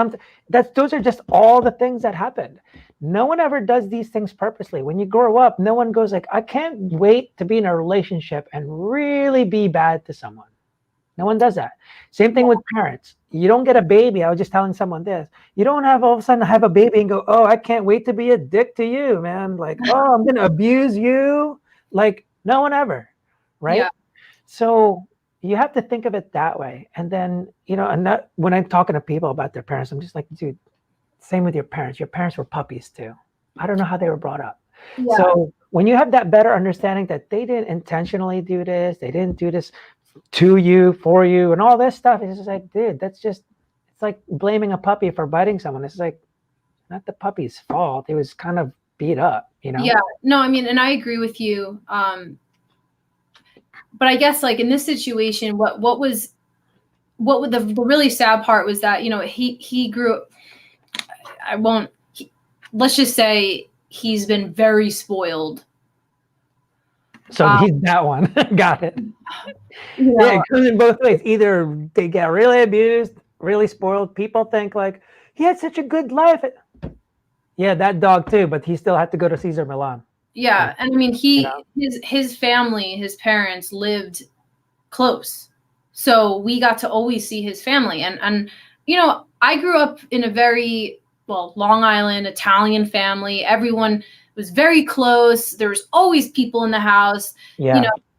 Those are just all the things that happened. No one ever does these things purposely. When you grow up, no one goes like, I can't wait to be in a relationship and really be bad to someone. No one does that. Same thing with parents. You don't get a baby. I was just telling someone this. You don't have all of a sudden have a baby and go, oh, I can't wait to be a dick to you, man. Like, oh, I'm going to abuse you. Like, no one ever. Right. Yeah. So you have to think of it that way. And then, when I'm talking to people about their parents, I'm just like, dude, same with your parents. Your parents were puppies too. I don't know how they were brought up. Yeah. So when you have that better understanding that they didn't intentionally do this, they didn't do this to you, for you, and all this stuff, it's just like, dude, it's like blaming a puppy for biting someone. It's like, not the puppy's fault. It was kind of beat up, Yeah, no, I mean, and I agree with you. But I guess like in this situation, the really sad part was that, he grew up, let's just say he's been very spoiled. So he's that one. Got it. Yeah, it goes in both ways. Either they get really abused, really spoiled. People think like, he had such a good life. Yeah, that dog too, but he still had to go to Cesar Millan. Yeah, and I mean, his family, his parents lived close. So we got to always see his family. And I grew up in a very, Long Island, Italian family. Everyone was very close. There was always people in the house,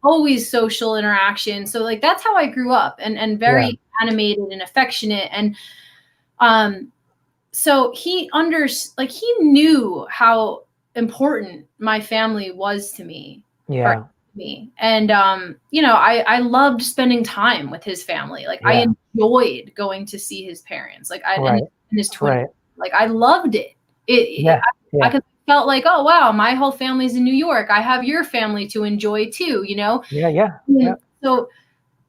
always social interaction. So like, that's how I grew up, and very animated and affectionate. And so he knew how important my family was to me. Yeah. Me. And, I loved spending time with his family. Like I enjoyed going to see his parents, like in his 20s. Like I loved it. I felt like, oh, wow, my whole family's in New York. I have your family to enjoy too, Yeah. So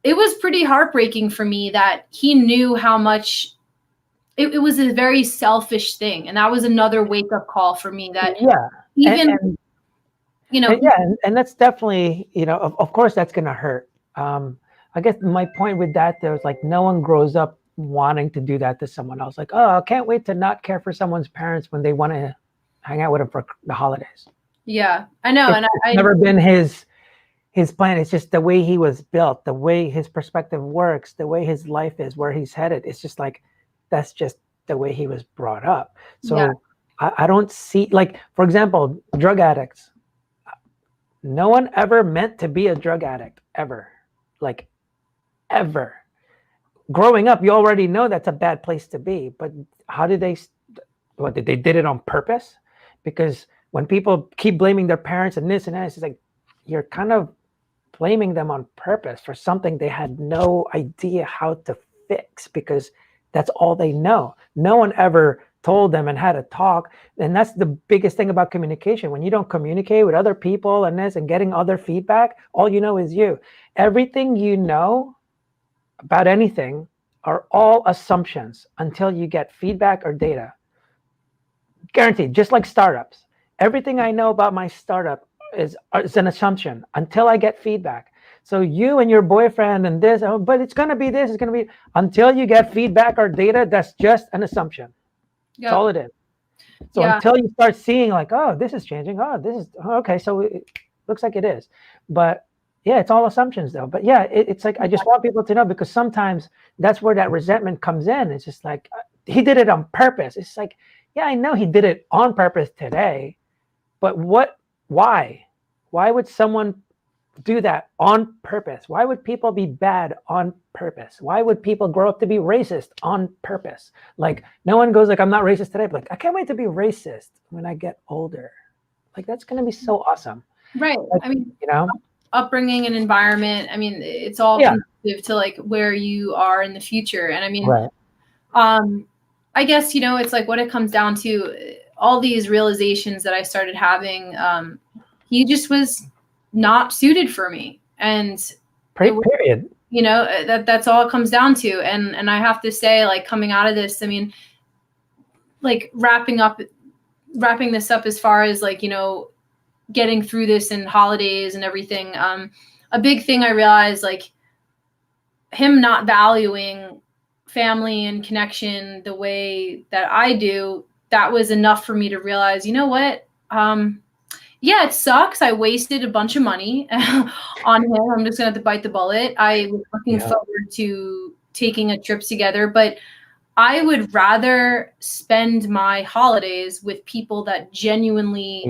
it was pretty heartbreaking for me that he knew how much it was a very selfish thing. And that was another wake up call for me that even, and that's definitely, of course that's going to hurt. I guess my point with that, there's like, no one grows up wanting to do that to someone else. Like, oh, I can't wait to not care for someone's parents when they want to hang out with them for the holidays. Yeah, I know. It's never been his plan. It's just the way he was built, the way his perspective works, the way his life is, where he's headed. It's just like, that's just the way he was brought up. So I don't see, like, for example, drug addicts. No one ever meant to be a drug addict, ever. Like, ever. Growing up, you already know that's a bad place to be. But how did they did it on purpose? Because when people keep blaming their parents and this and that, it's like, you're kind of blaming them on purpose for something they had no idea how to fix, because That's all they know. No one ever told them and had a talk. And that's the biggest thing about communication. When you don't communicate with other people and this and getting other feedback, all you know is you. Everything you know about anything are all assumptions until you get feedback or data. Guaranteed, just like startups. Everything I know about my startup is an assumption until I get feedback. So you and your boyfriend and this, oh, but it's going to be this, it's going to be, until you get feedback or data, that's just an assumption. That's all it is. So until you start seeing like, oh, this is changing. Oh, this is, okay, so it looks like it is. But yeah, it's all assumptions though. But yeah, it's like, I just want people to know, because sometimes that's where that resentment comes in. It's just like, he did it on purpose. It's like, yeah, I know he did it on purpose today, but why would someone do that on purpose? Why would people be bad on purpose? Why would people grow up to be racist on purpose? Like, no one goes like, I'm not racist today, but like, I can't wait to be racist when I get older. Like, that's going to be so awesome. Right. Like, I mean, you know, upbringing and environment, I mean, it's all conducive to like where you are in the future. And I mean, I guess, you know, it's like what it comes down to, all these realizations that I started having, he just was not suited for me. And period. You know, that's all it comes down to. And I have to say, like, coming out of this, I mean, like wrapping this up as far as like, you know, getting through this and holidays and everything. A big thing I realized, like, him not valuing family and connection the way that I do, that was enough for me to realize, you know what? Yeah, it sucks. I wasted a bunch of money on him. I'm just gonna have to bite the bullet. I was looking forward to taking a trip together, but I would rather spend my holidays with people that genuinely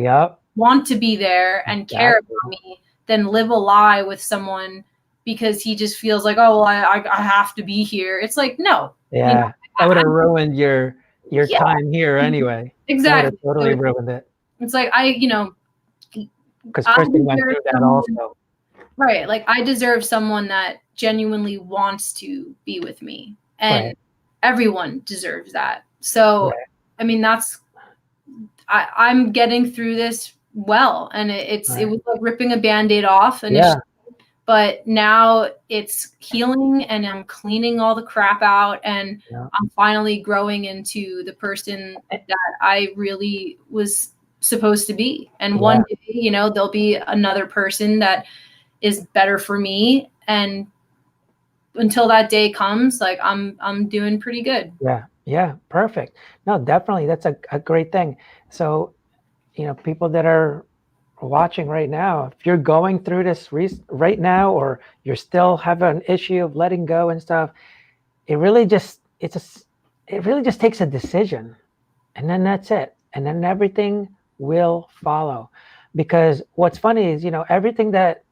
want to be there and care about me than live a lie with someone because he just feels like, oh, well, I have to be here. It's like, no. Yeah, you know, that would have ruined your time here anyway. Exactly. That would have totally ruined it. It's like, you know, because Kristen went through that also. Right. Like, I deserve someone that genuinely wants to be with me. And everyone deserves that. So, I mean, I'm getting through this well. And it was like ripping a Band-Aid off initially. But now it's healing and I'm cleaning all the crap out and I'm finally growing into the person that I really was supposed to be. And one day, you know, there'll be another person that is better for me. And until that day comes, like, I'm doing pretty good. Yeah. Perfect. No, definitely. That's a great thing. So, you know, people that are watching right now, if you're going through this right now, or you're still having an issue of letting go and stuff, it really just takes a decision, and then that's it, and then everything will follow. Because what's funny is, you know, everything that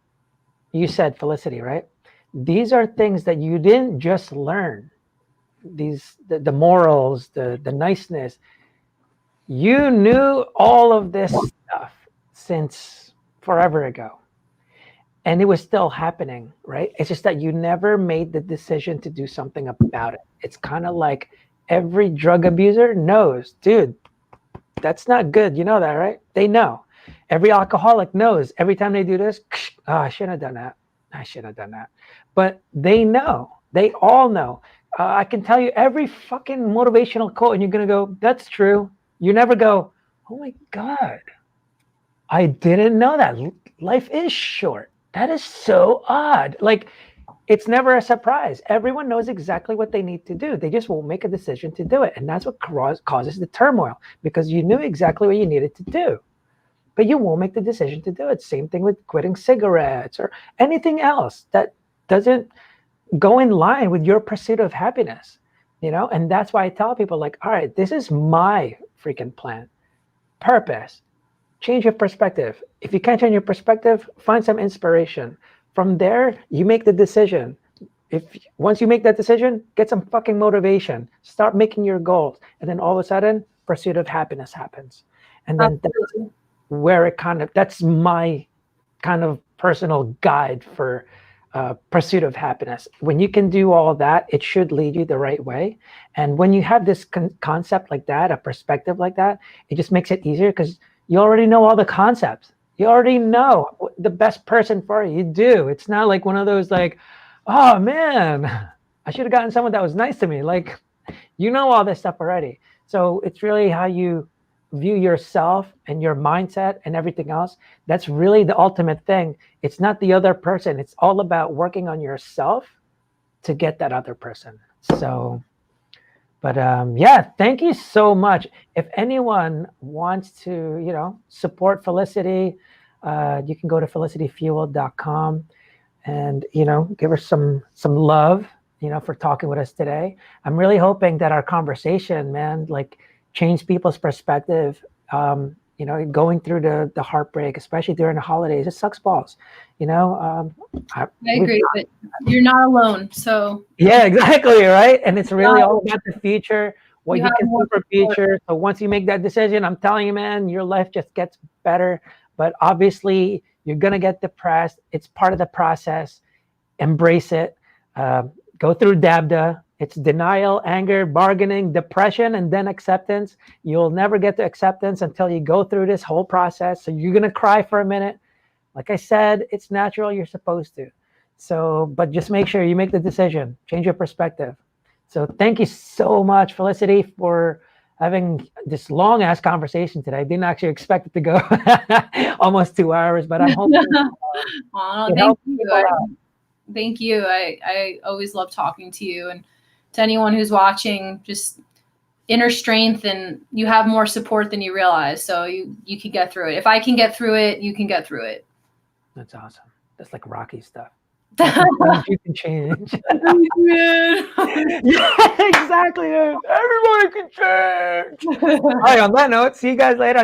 you said, Felicity, right? These are things that you didn't just learn. The morals, the niceness. You knew all of this stuff since forever ago, and it was still happening, right? It's just that you never made the decision to do something about it. It's kind of like every drug abuser knows, dude, that's not good. You know that, right? They know. Every alcoholic knows every time they do this, oh, I shouldn't have done that. I shouldn't have done that. But they know. They all know. I can tell you every fucking motivational quote, and you're going to go, that's true. You never go, oh my God, I didn't know that. Life is short. That is so odd. Like, it's never a surprise. Everyone knows exactly what they need to do. They just won't make a decision to do it. And that's what causes the turmoil, because you knew exactly what you needed to do, but you won't make the decision to do it. Same thing with quitting cigarettes or anything else that doesn't go in line with your pursuit of happiness, you know? And that's why I tell people, like, all right, this is my freaking plan. Purpose. Change your perspective. If you can't change your perspective, find some inspiration. From there, you make the decision. Once you make that decision, get some fucking motivation. Start making your goals. And then all of a sudden, pursuit of happiness happens. And then that's where that's my kind of personal guide for pursuit of happiness. When you can do all of that, it should lead you the right way. And when you have this concept like that, a perspective like that, it just makes it easier because you already know all the concepts. You already know the best person for you. You do. It's not like one of those like, oh man, I should have gotten someone that was nice to me. Like, you know all this stuff already. So it's really how you view yourself and your mindset and everything else. That's really the ultimate thing. It's not the other person. It's all about working on yourself to get that other person. So, but yeah, thank you so much. If anyone wants to, support Felicity, you can go to felicityfuel.com and, give her some love, for talking with us today. I'm really hoping that our conversation, man, like change people's perspective. Going through the heartbreak, especially during the holidays, it sucks balls. I agree, but you're not alone. So yeah, exactly, right. And it's really all about the future, what you can do for future. So once you make that decision, I'm telling you, man, your life just gets better. But obviously, you're gonna get depressed. It's part of the process. Embrace it. Go through DABDA. It's denial, anger, bargaining, depression, and then acceptance. You'll never get to acceptance until you go through this whole process. So you're going to cry for a minute. Like I said, it's natural. You're supposed to. So, but just make sure you make the decision. Change your perspective. So thank you so much, Felicity, for having this long-ass conversation today. I didn't actually expect it to go almost 2 hours, but I'm hoping thank you. I always love talking to you, and to anyone who's watching, just inner strength, and you have more support than you realize. So you can get through it. If I can get through it, you can get through it. That's awesome. That's like Rocky stuff. You can change. Yeah, exactly. Everybody can change. All right, on that note, see you guys later.